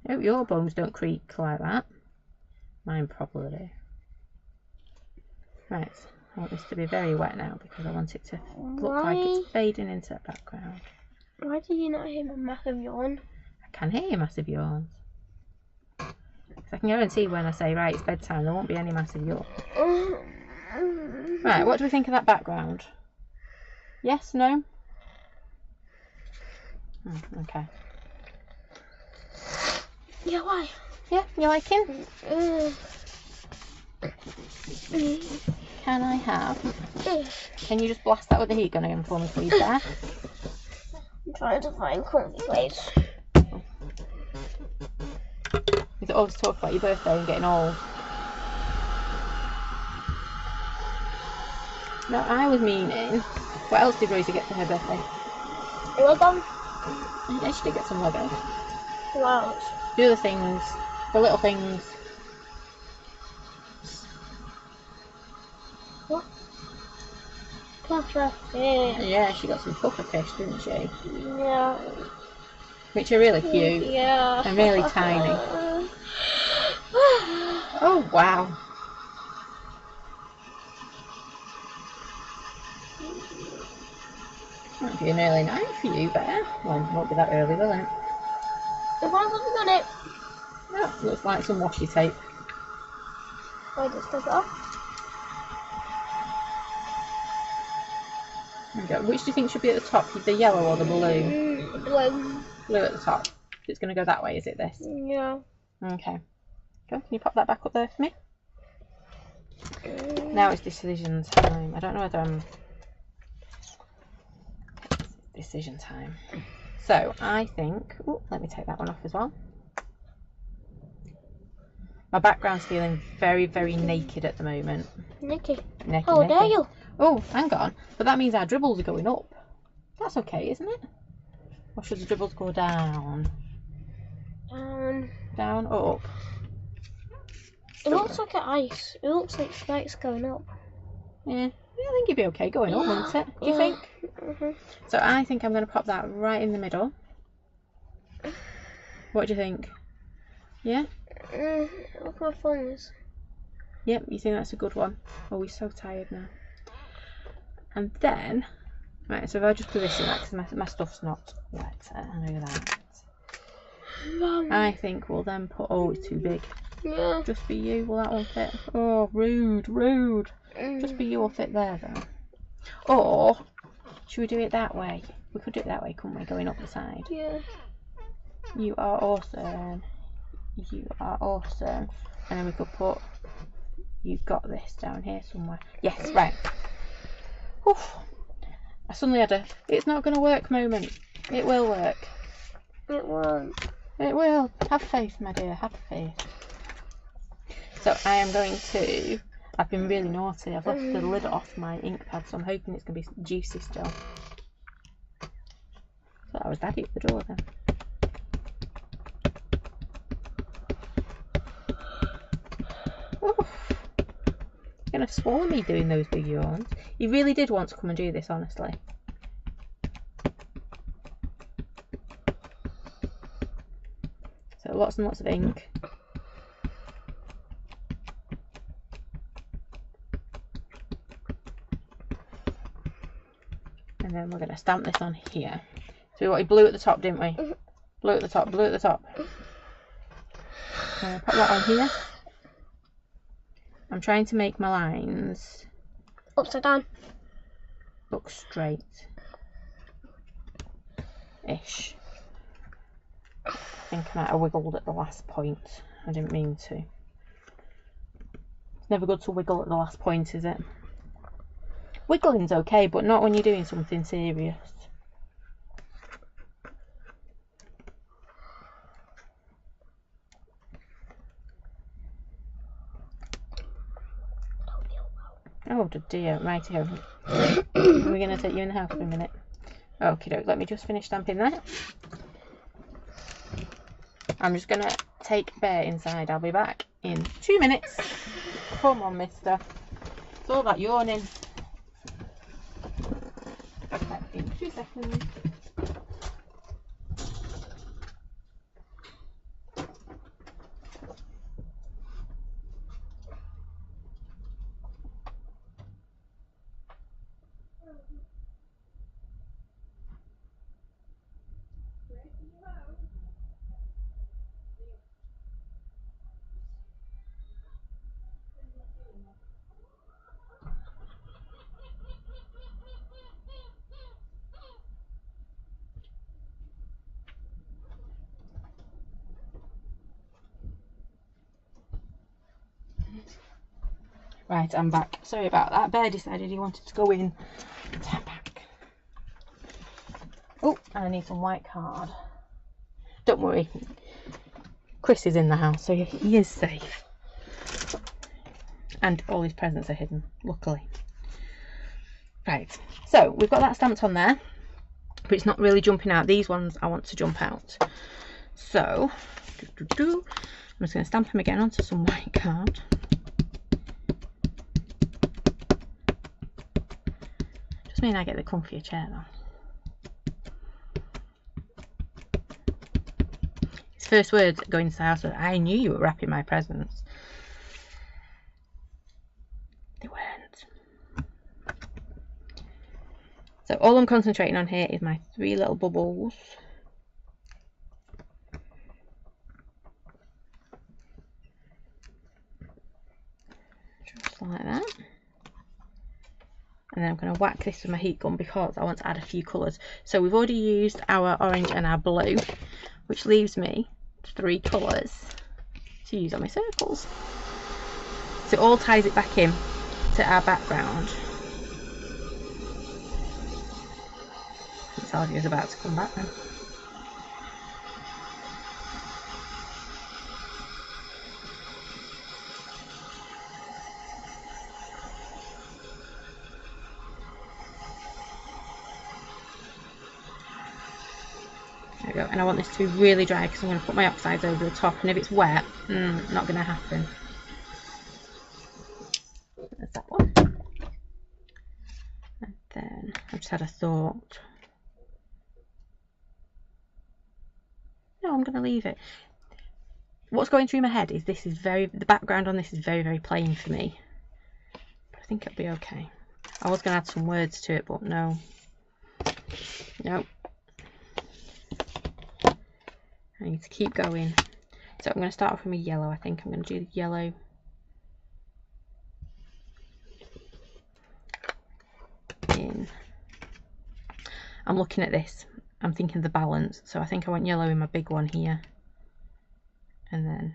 I hope your bones don't creak like that. Mine probably do. Right, I want this to be very wet now because I want it to look like it's fading into the background. Why did you not hear my massive yawn? I can hear your massive yawns. I can guarantee when I say, right, it's bedtime, there won't be any massive yawn. Right, what do we think of that background? Yes, no? Okay. Yeah, why? Yeah, you liking? Can I have? Can you just blast that with the heat gun again for me, please, there? I'm trying to find comfy place. You always talk about your birthday and getting old. No, I was meaning, what else did Rosie get for her birthday? Lego? Yeah, she did get some Lego. What else? Do the things, the little things. What? Puffer fish. Yeah, she got some puffer fish, didn't she? Yeah. Which are really cute. Yeah. And really tiny. Oh, wow. Might be an early night for you, Bear. Well, it won't be that early, will it? If I look on it. Yeah, looks like some washi tape. I just took it off. There we go. Which do you think should be at the top? The yellow or the blue? Blue. Blue at the top. It's going to go that way, is it, this? Yeah. Okay. Go, can you pop that back up there for me? Now it's decision time. I don't know whether I'm... Decision time. So, I think... Oh, let me take that one off as well. My background's feeling very, very naked at the moment. Nikki. Naked, How dare you? Oh, hang on. But that means our dribbles are going up. That's okay, isn't it? Or should the dribbles go down? Down or up? It looks like an ice. It looks like spikes going up. Yeah, I think you'd be okay going up, wouldn't it? Do you think? So I think I'm going to pop that right in the middle. What do you think? Yeah? Look at my thumbs. Yep, you think that's a good one? Oh, we're so tired now. And then, right, so if I just position that, because my stuff's not wet, I know that. I think we'll then put, oh, it's too big. Yeah. Just for you, will that one fit? Oh, rude, rude. Just for you will fit there, though. Or, should we do it that way? We could do it that way, couldn't we, going up the side? Yeah. You are awesome. you are awesome. And then we could put, you've got this down here somewhere. Yes, right. Oof. I suddenly had a, it's not going to work moment. It will work. It won't. It will. Have faith, my dear. Have faith. So I am going to, I've been really naughty. I've left the lid off my ink pad, so I'm hoping it's going to be juicy still. So that was Daddy at the door then. Oof. You're going to swallow me doing those big yawns. You really did want to come and do this, honestly. So lots and lots of ink. And then we're going to stamp this on here. So we wanted blue at the top, didn't we? Blue at the top, blue at the top. Put that on here. I'm trying to make my lines upside down. Look straight. Ish. I think I might have wiggled at the last point. I didn't mean to. It's never good to wiggle at the last point, is it? Wiggling's okay, but not when you're doing something serious. Oh dear, right here. We're going to take you in the house for a minute. Okie doke, let me just finish stamping that. I'm just going to take Bear inside. I'll be back in 2 minutes. Come on, mister. It's all that yawning. Back in 2 seconds. Right, I'm back. Sorry about that. Bear decided he wanted to go in. I'm back. Oh, I need some white card. Don't worry. Chris is in the house, so he is safe. And all his presents are hidden, luckily. Right, so we've got that stamped on there, but it's not really jumping out. These ones I want to jump out. So, I'm just going to stamp them again onto some white card. Just mean I get the comfier chair though. His first words going into the house were, I knew you were wrapping my presents. They weren't. So all I'm concentrating on here is my 3 little bubbles. Just like that. And then I'm going to whack this with my heat gun because I want to add a few colours. So we've already used our orange and our blue, which leaves me 3 colours to use on my circles. So it all ties it back in to our background. Salvia's about to come back then. There we go, and I want this to be really dry because I'm going to put my oxides over the top, and if it's wet, not going to happen. There's that one. And then I just had a thought. No, I'm going to leave it. What's going through my head is the background on this is very, very plain for me. But I think it'll be okay. I was going to add some words to it, but no. Nope. I need to keep going. So I'm going to start off with my yellow. I think I'm going to do the yellow. In. I'm looking at this. I'm thinking the balance. So I think I want yellow in my big one here. and then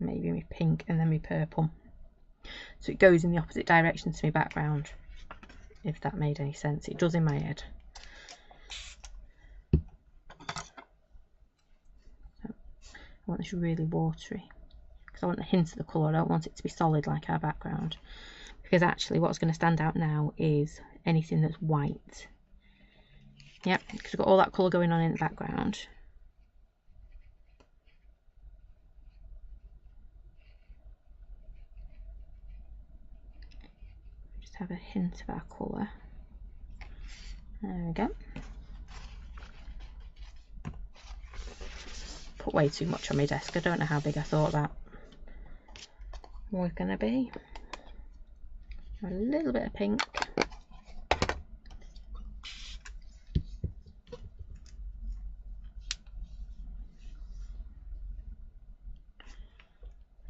maybe my pink and then my purple. So it goes in the opposite direction to my background, if that made any sense. It does in my head. So I want this really watery because I want a hint of the colour. I don't want it to be solid like our background, because actually what's going to stand out now is anything that's white. Yep, because we've got all that colour going on in the background. Just have a hint of our colour. There we go. Put way too much on my desk. I don't know how big I thought that was going to be. A little bit of pink.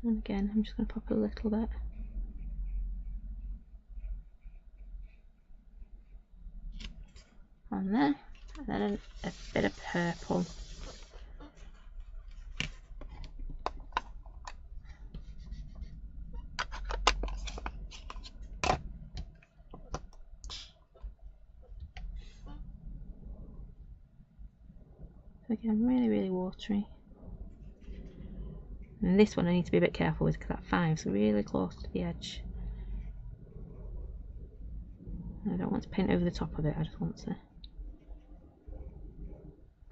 And again, I'm just going to pop a little bit. On there. And then a bit of purple. So again, really watery. And this one I need to be a bit careful with because that 5's really close to the edge. I don't want to paint over the top of it, I just want to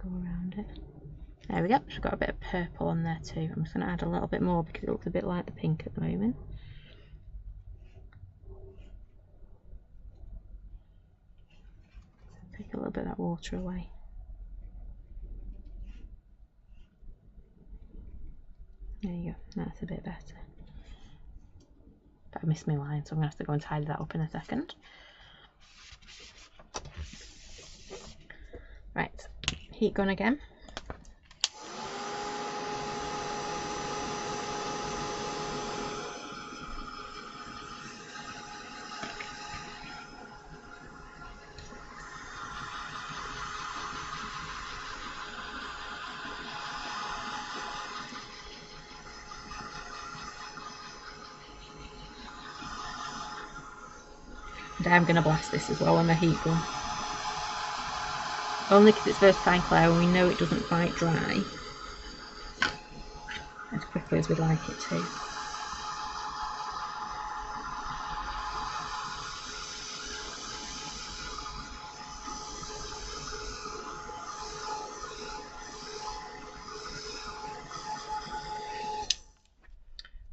go around it. There we go, we've got a bit of purple on there too. I'm just going to add a little bit more because it looks a bit like the pink at the moment. Take a little bit of that water away. There you go, that's a bit better. But I missed my line, so I'm going to have to go and tidy that up in a second. Right, heat gun again. And I'm going to blast this as well on the heat gun. Only because it's versatile clay and we know it doesn't quite dry as quickly as we'd like it to.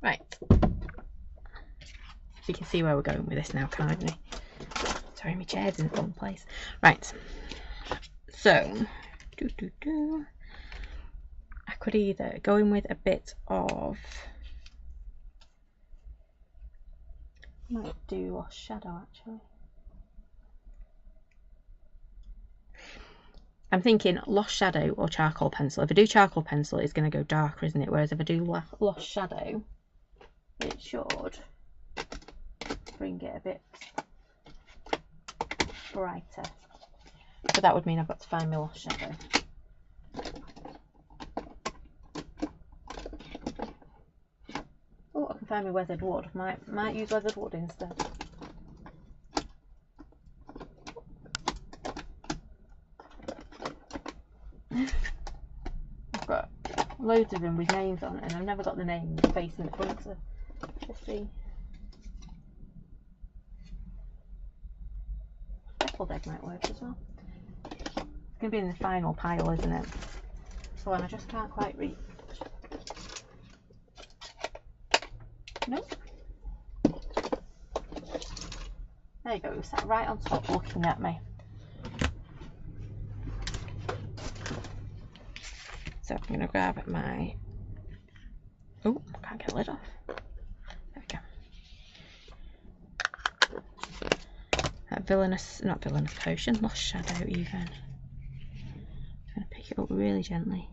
Right. You can see where we're going with this now, can't you? Sorry, my chair's in the wrong place. Right. So, I could either go in with a bit of, might do Lost Shadow actually. I'm thinking Lost Shadow or charcoal pencil. If I do charcoal pencil, it's going to go darker, isn't it? Whereas if I do Lost Shadow, it should bring it a bit brighter. But that would mean I've got to find my Lost Shadow. Oh, I can find my weathered wood. Might use weathered wood instead. I've got loads of them with names on it, and I've never got the name facing the front, so let's see. Speckled egg might work as well. It's going to be in the final pile, isn't it? So when I just can't quite reach. Nope. There you go, it sat right on top looking at me. So I'm going to grab my, oh, I can't get the lid off. There we go. That villainous, not villainous potion, Lost Shadow even. I'm going to pick it up really gently.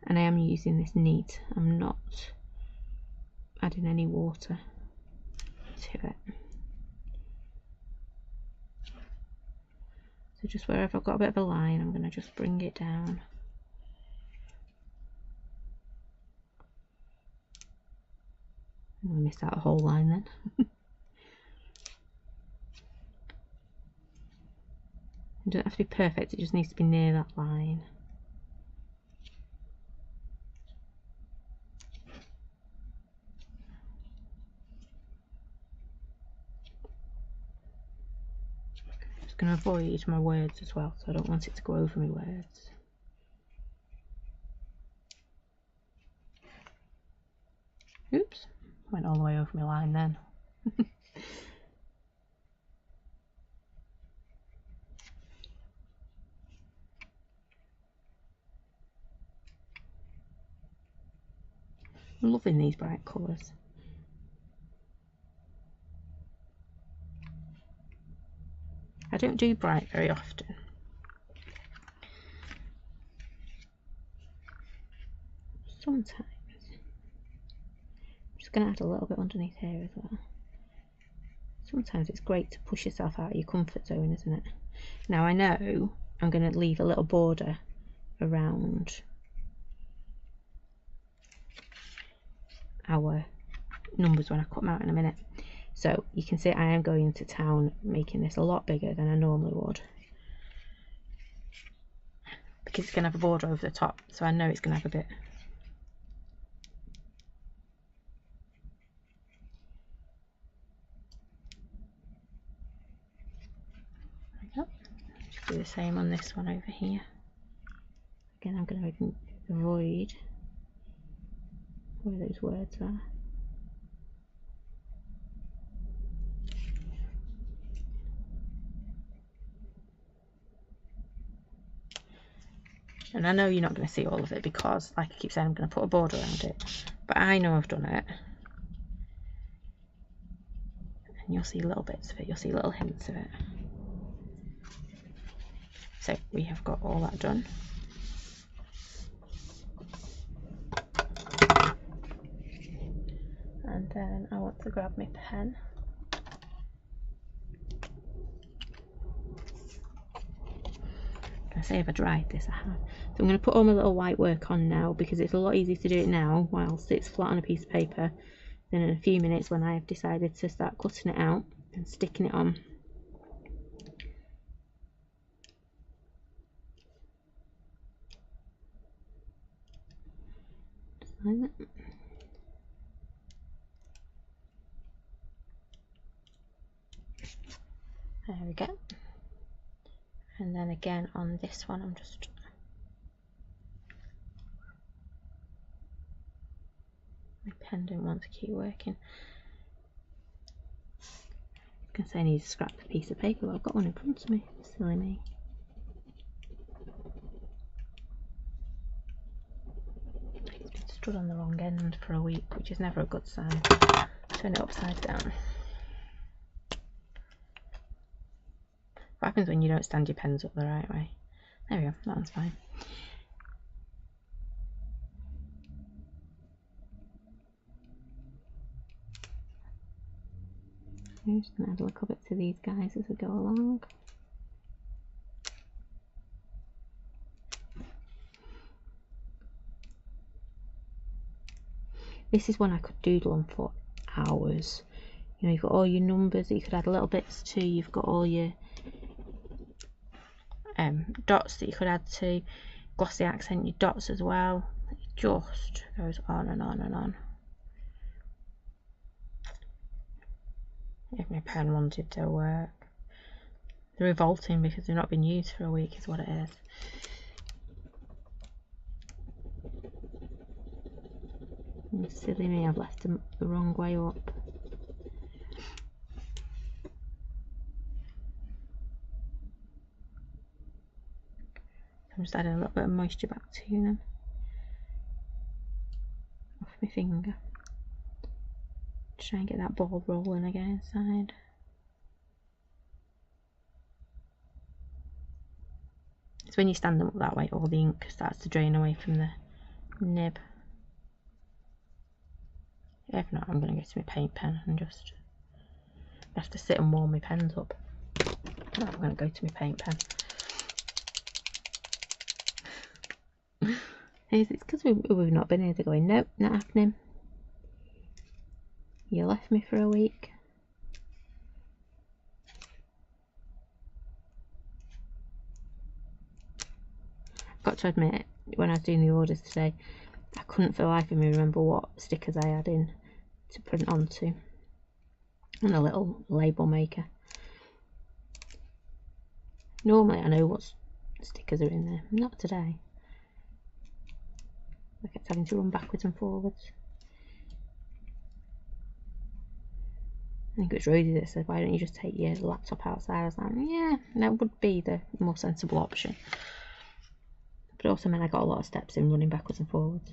And I am using this neat, I'm not adding any water to it. So So just wherever I've got a bit of a line, I'm going to just bring it down. I'm going to miss out a whole line then. It doesn't have to be perfect, it just needs to be near that line. I'm just going to avoid my words as well, so I don't want it to go over my words. Oops, went all the way over my line then. I'm loving these bright colours. I don't do bright very often. Sometimes. I'm just going to add a little bit underneath here as well. Sometimes it's great to push yourself out of your comfort zone, isn't it? Now I know I'm going to leave a little border around our numbers when I cut them out in a minute. So you can see I am going to town making this a lot bigger than I normally would, because it's going to have a border over the top, so I know it's going to have a bit. There we go. Just do the same on this one over here. Again, I'm going to avoid where those words are. And I know you're not going to see all of it because, like I keep saying, I'm going to put a border around it. But I know I've done it. And you'll see little bits of it, you'll see little hints of it. So we have got all that done. And then I want to grab my pen. I say if I dried this, I have. So I'm going to put all my little white work on now, because it's a lot easier to do it now whilst it's flat on a piece of paper than in a few minutes when I have decided to start cutting it out and sticking it on. Just like that. There we go. And then again on this one, I'm just my pen didn't want to keep working. I was going to say I need to scrap a piece of paper, but I've got one in front of me. Silly me. It's been stood on the wrong end for a week, which is never a good sign. Turn it upside down. What happens when you don't stand your pens up the right way? There we go, that one's fine. I'm just going to add a little bit to these guys as we go along. This is one I could doodle on for hours. You know, you've got all your numbers that you could add little bits to, you've got all your dots that you could add to, glossy accent your dots as well. It just goes on and on and on. If my pen wanted to work. They're revolting because they've not been used for a week is what it is. And silly me, I've left them the wrong way up. I'm just adding a little bit of moisture back to them off my finger. Try and get that ball rolling again inside. It's when you stand them up that way, all the ink starts to drain away from the nib. If not, I'm going to go to my paint pen and just have to sit and warm my pens up. Oh, I'm going to go to my paint pen. It's because we've not been here. They're going, nope, not happening. You left me for a week. I've got to admit, when I was doing the orders today, I couldn't for the life of me remember what stickers I had in to print onto. And a little label maker. Normally I know what stickers are in there. Not today. I kept having to run backwards and forwards. I think it was Rosie that said, why don't you just take your laptop outside? I was like, yeah, that would be the more sensible option. But also meant I got a lot of steps in running backwards and forwards.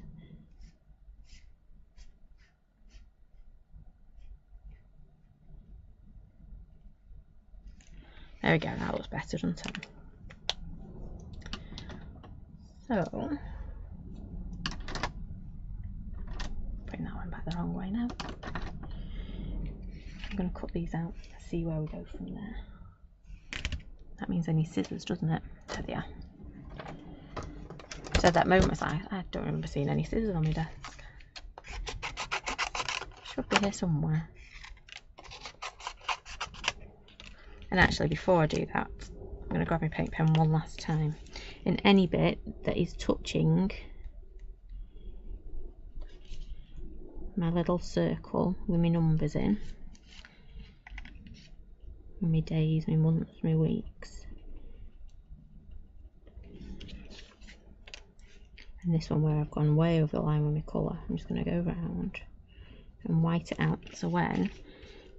There we go, that looks better, doesn't it? So, bring that one back the wrong way now. I'm going to cut these out and see where we go from there. That means I need scissors, doesn't it? There they are. So at that moment I was like, I don't remember seeing any scissors on my desk. Should be here somewhere. And actually, before I do that, I'm going to grab my paint pen one last time. In any bit that is touching my little circle with my numbers in, my days, my months, my weeks, and this one where I've gone way over the line with my colour, I'm just going to go round and white it out, so when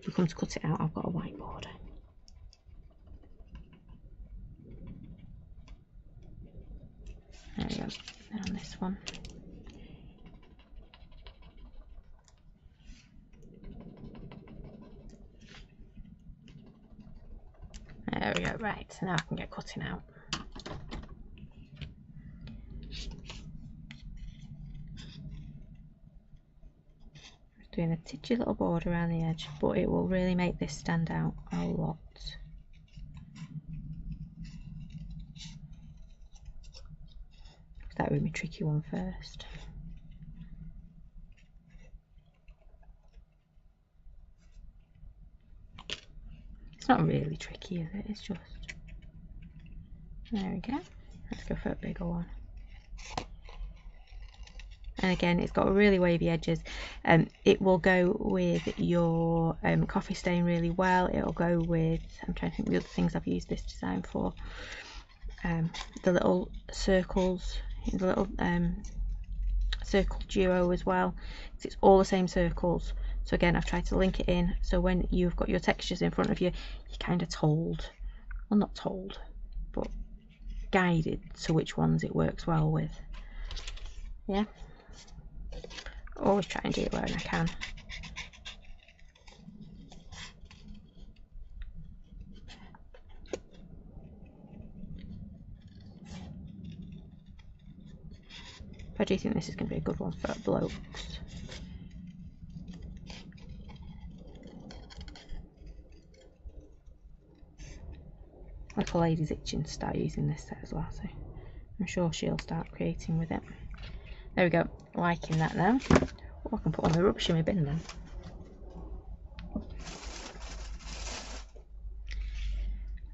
we come to cut it out I've got a white border. There we go, and on this one. There we go, right, now I can get cutting out. Just doing a titchy little border around the edge, but it will really make this stand out a lot. Start with my tricky one first. It's not really tricky, is it? It's just... There we go. Let's go for a bigger one. And again, it's got really wavy edges. It will go with your coffee stain really well. It'll go with, I'm trying to think of the other things I've used this design for. The little circles, the little circle duo as well. It's all the same circles. So again, I've tried to link it in, so when you've got your textures in front of you, you're kind of told, well not told, but guided to which ones it works well with. Yeah, always try and do it where I can. But I do think this is going to be a good one for blokes. Little lady's itching to start using this set as well, so I'm sure she'll start creating with it. There we go, liking that now. Oh, I can put all my rubbish in my bin then.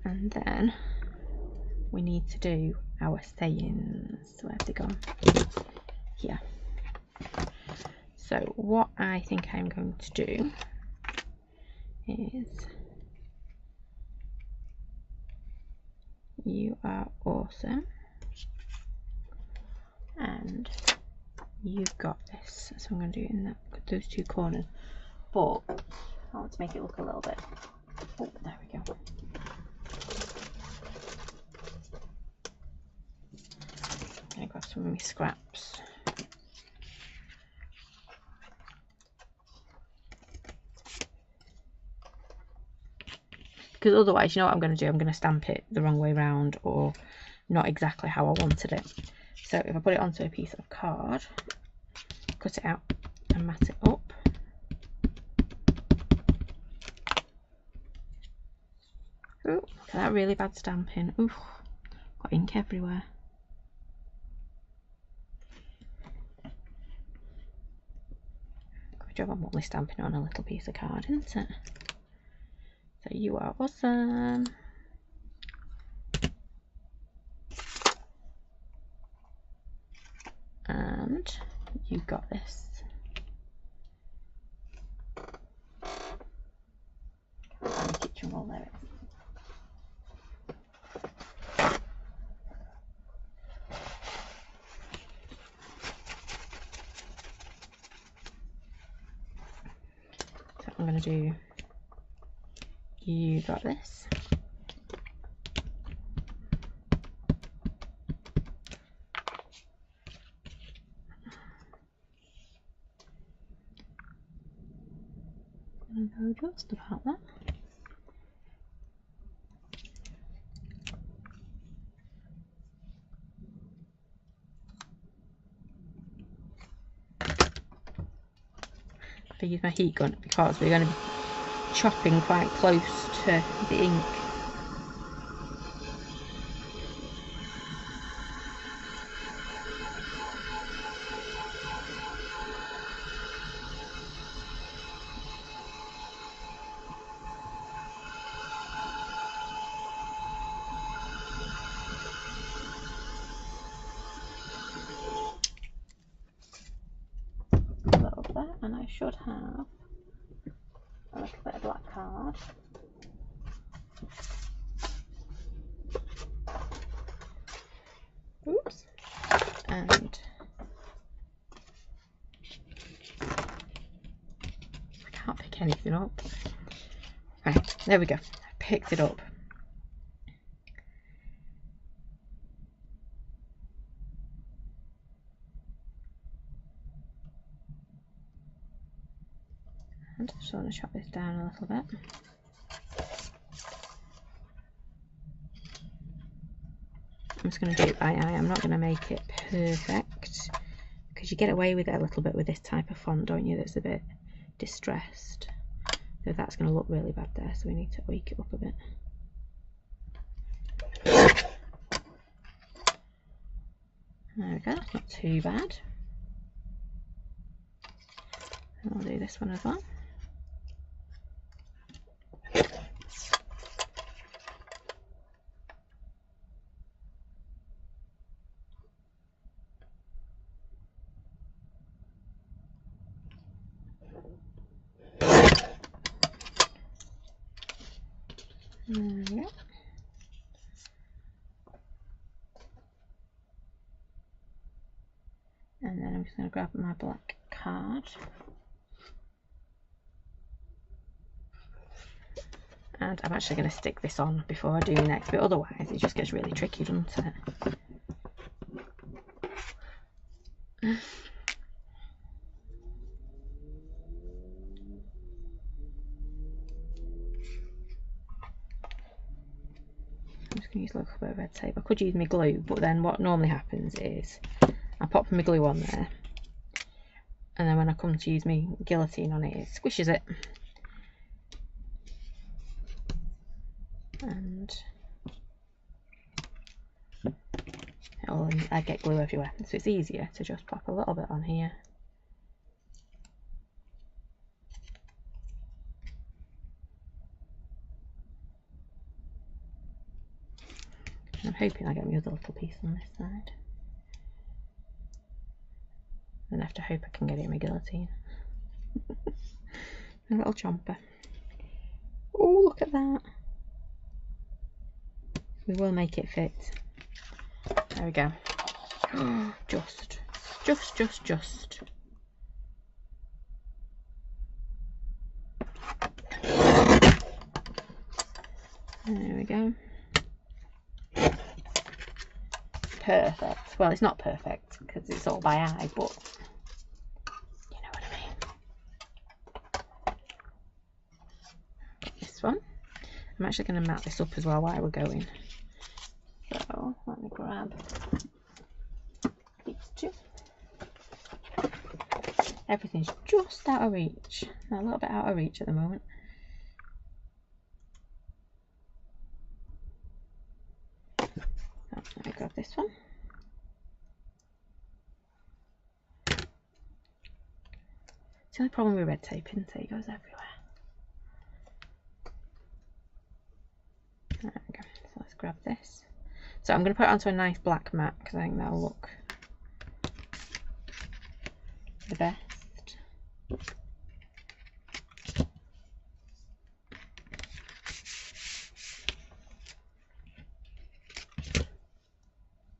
And then we need to do our sayings. Where have they gone? Here. So what I think I'm going to do is, you are awesome and you've got this. So I'm going to do it in those two corners, but I want to make it look a little bit, oh there we go. I'm going to grab some of my scraps. Because otherwise, you know what I'm going to do? I'm going to stamp it the wrong way round or not exactly how I wanted it. So if I put it onto a piece of card, cut it out and mat it up. Ooh, look at that really bad stamping. Ooh, got ink everywhere. job. I'm only stamping on a little piece of card, isn't it? So you are awesome. And you got this. Find the kitchen roll, there it is. So I'm going to do, you got this. I'm going to go just about that. I use my heat gun because we're going to be chopping quite close to the ink. And I should have a little bit of black card. Oops. And I can't pick anything up. Right, there we go. I picked it up. And I just want to chop this down a little bit. I'm just going to do it by eye. I'm not going to make it perfect because you get away with it a little bit with this type of font, don't you? That's a bit distressed. So that's going to look really bad there. So we need to wake it up a bit. There we go. That's not too bad. And I'll do this one as well. There we go. And then I'm just going to grab my black card. And I'm actually going to stick this on before I do next, but otherwise it just gets really tricky, doesn't it? I'm just going to use a little bit of red tape. I could use my glue, but then what normally happens is I pop my glue on there, and then when I come to use my guillotine on it, it squishes it. And I get glue everywhere, so it's easier to just pop a little bit on here. I'm hoping I get my other little piece on this side. Then I have to hope I can get it in my guillotine. A little chomper. Oh, look at that. We will make it fit. There we go. Just. There we go. Perfect. Well, it's not perfect because it's all by eye, but you know what I mean. This one. I'm actually going to mat this up as well while we're going. So let me grab these two. Everything's just out of reach. A little bit out of reach at the moment. Let me grab this one. the only problem with red tape, isn't it? It goes everywhere. There we go. So let's grab this. So I'm going to put it onto a nice black mat because I think that'll look the best.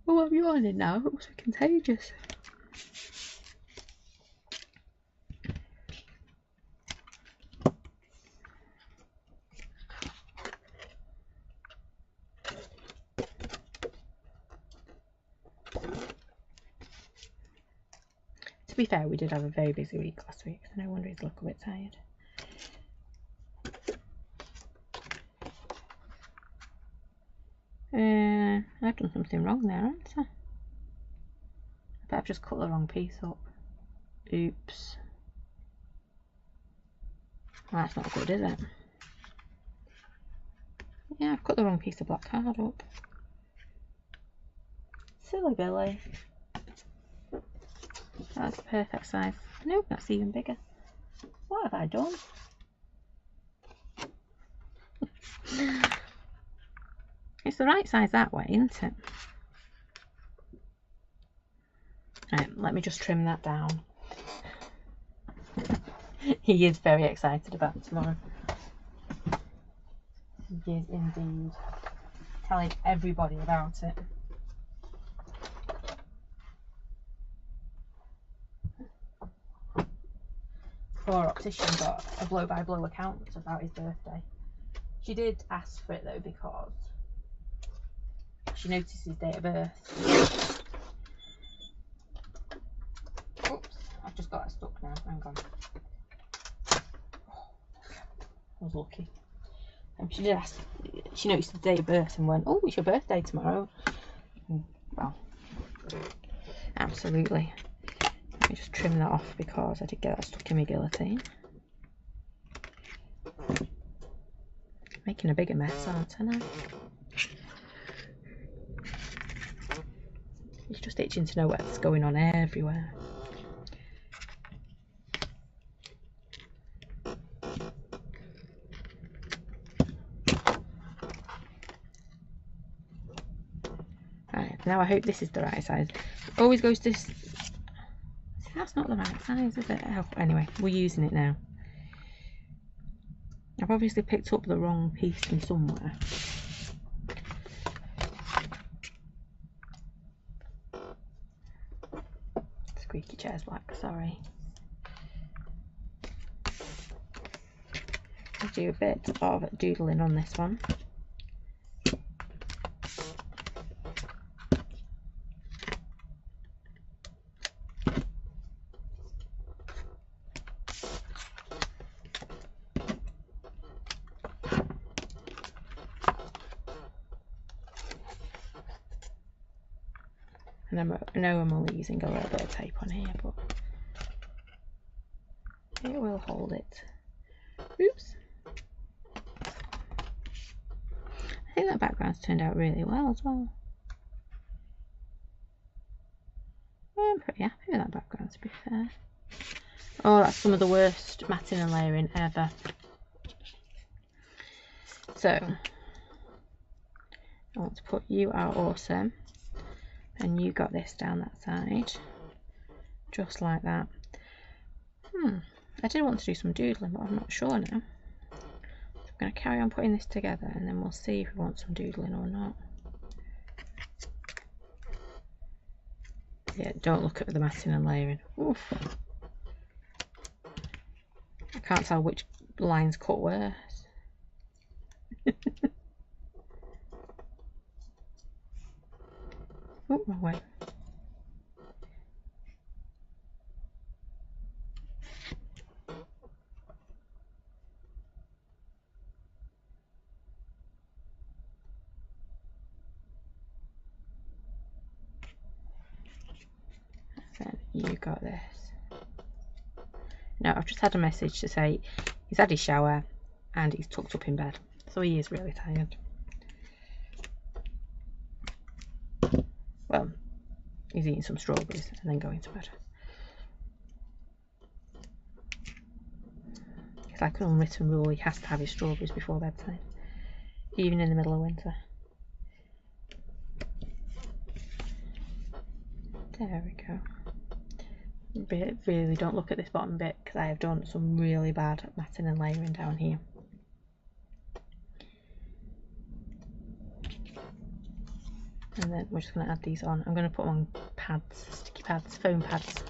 Oh, what have you on it now? It must be contagious. To be fair, we did have a very busy week last week, so no wonder he's look a bit tired. I've done something wrong there, haven't I? I bet I've just cut the wrong piece up. Oops. Well, that's not good, is it? Yeah, I've cut the wrong piece of black card up. Silly Billy. That's the perfect size. Nope, that's even bigger. What have I done? It's the right size that way, isn't it? Right, let me just trim that down. He is very excited about tomorrow. He is indeed. Telling everybody about it. Poor optician got a blow-by-blow account about his birthday. She did ask for it though because she noticed his date of birth. Oops, I've just got it stuck now. Hang on. I was lucky. She did ask. She noticed the date of birth and went, "Oh, it's your birthday tomorrow." Well, absolutely. Let me just trim that off because I did get that stuck in my guillotine. Making a bigger mess, aren't I now? He's just itching to know what's going on everywhere. Right, now I hope this is the right size. It always goes to... See, that's not the right size, is it? Oh, anyway, we're using it now. I've obviously picked up the wrong piece from somewhere. Squeaky chair's black, sorry. I'll do a bit of doodling on this one. And I know I'm only using a little bit of tape on here, but it will hold it. Oops. I think that background's turned out really well as well. I'm pretty happy with that background, to be fair. Oh, that's some of the worst matting and layering ever. So, I want to put "You Are Awesome," and you got this down that side, just like that. I did want to do some doodling, but I'm not sure now. So I'm going to carry on putting this together, and then we'll see if we want some doodling or not. Yeah, don't look at the matting and layering. Oof. I can't tell which lines cut worse. Oh, wrong way. Then you got this. Now I've just had a message to say he's had his shower and he's tucked up in bed, so he is really tired. Well, he's eating some strawberries and then going to bed. It's like an unwritten rule, he has to have his strawberries before bedtime, even in the middle of winter. There we go. Really don't look at this bottom bit because I have done some really bad matting and layering down here. And then we're just going to add these on. I'm going to put on pads, sticky pads, foam pads.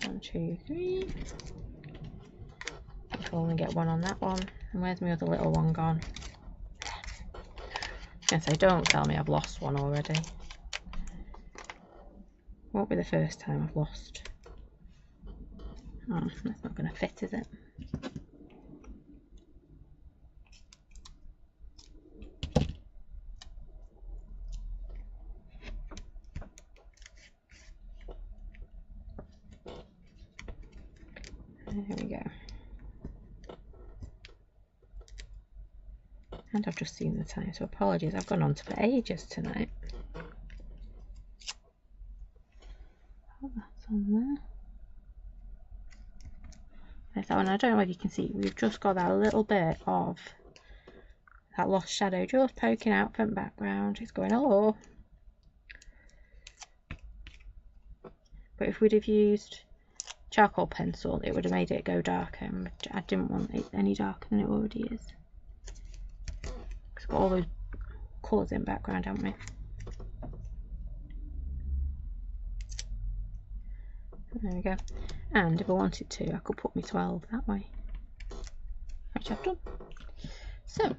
One, two, three. I'll only get one on that one. And where's my other little one gone? Yes, don't tell me I've lost one already. Won't be the first time I've lost. Oh, that's not going to fit, is it? There we go. And I've just seen the time, so apologies, I've gone on to for ages tonight. Oh, that's on there. There's that one. I don't know if you can see, we've just got that little bit of that lost shadow just poking out from the background. It's going, hello. But if we'd have used charcoal pencil, it would have made it go darker. And I didn't want it any darker than it already is. We've got all those colours in the background, haven't we? There we go. And if I wanted to, I could put my 12 that way, which I've done. So,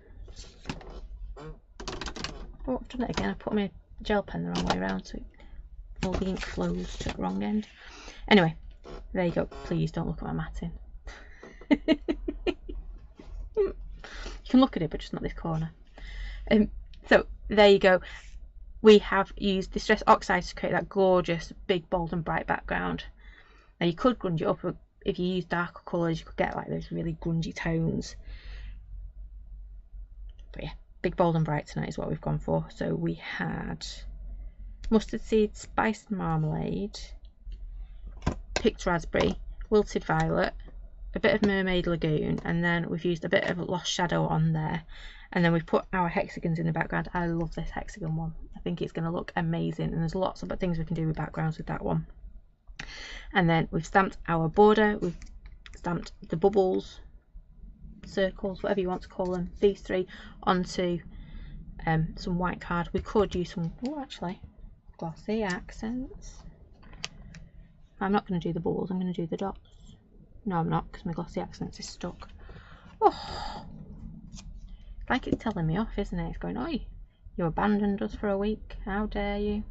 oh, I've done it again. I put my gel pen the wrong way around, so all the ink flows to the wrong end. Anyway, there you go. Please don't look at my matting. You can look at it, but just not this corner. So there you go. We have used Distress Oxide to create that gorgeous, big, bold and bright background. Now you could grunge it up. If you use darker colours, you could get like those really grungy tones. But yeah, big, bold and bright tonight is what we've gone for. So we had mustard seed, spiced marmalade, picked raspberry, wilted violet, a bit of mermaid lagoon, and then we've used a bit of lost shadow on there. And then we've put our hexagons in the background. I love this hexagon one. I think it's going to look amazing, and there's lots of things we can do with backgrounds with that one. And then we've stamped our border, we've stamped the bubbles, circles, whatever you want to call them, these three, onto some white card. We could use some, oh actually, glossy accents. I'm not going to do the bubbles, I'm going to do the dots. No, I'm not, because my glossy accents is stuck. Oh, it's like it's telling me off, isn't it? It's going, oi, you abandoned us for a week. How dare you?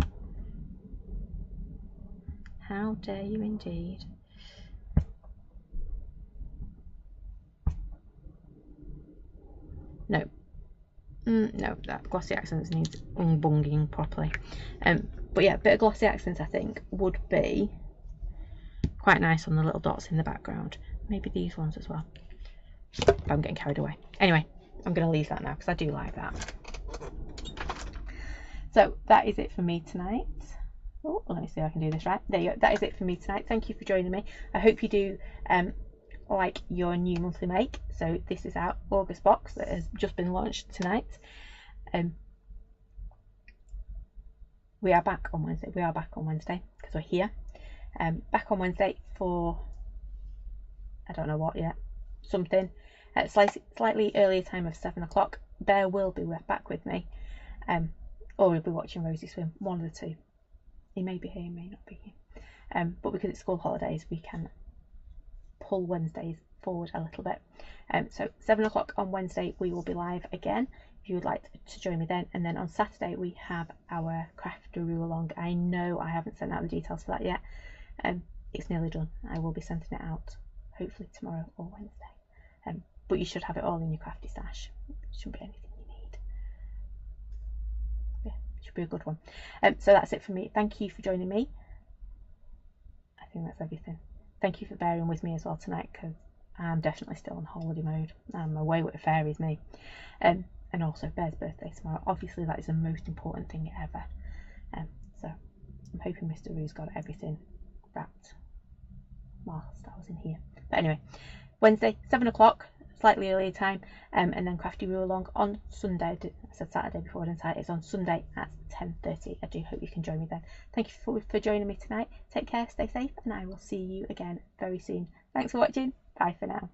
How dare you indeed. No. No, that glossy accents needs unbunging properly. But yeah, a bit of glossy accents I think would be quite nice on the little dots in the background. Maybe these ones as well. But I'm getting carried away. Anyway, I'm going to leave that now because I do like that. So that is it for me tonight. Oh, let me see if I can do this right. There you go. That is it for me tonight. Thank you for joining me. I hope you do like your new monthly make. So this is our August box that has just been launched tonight. We are back on Wednesday. We are back on Wednesday because we're here. Back on Wednesday for I don't know what yet. Something at slightly earlier time of 7 o'clock. Bear will be back with me, or we'll be watching Rosie swim. One of the two. He may be here, he may not be here. But because it's school holidays, we can pull Wednesdays forward a little bit. So 7 o'clock on Wednesday, we will be live again. If you would like to join me then. And then on Saturday, we have our Crafty Roo along. I know I haven't sent out the details for that yet. It's nearly done. I will be sending it out hopefully tomorrow or Wednesday. But you should have it all in your crafty stash. It shouldn't be anything you need. Yeah, it should be a good one. So that's it for me. Thank you for joining me. I think that's everything. Thank you for bearing with me as well tonight because I'm definitely still on holiday mode. I'm away with the fairies, me. And and also Bear's birthday tomorrow. Obviously that is the most important thing ever. So I'm hoping Mr. Roo's got everything wrapped whilst I was in here. But anyway, Wednesday 7 o'clock, slightly earlier time, and then Crafty Roo along on Sunday. I said Saturday before, didn't I? It's on Sunday at 10:30. I do hope you can join me then. Thank you for joining me tonight. Take care, stay safe, and I will see you again very soon. Thanks for watching. Bye for now.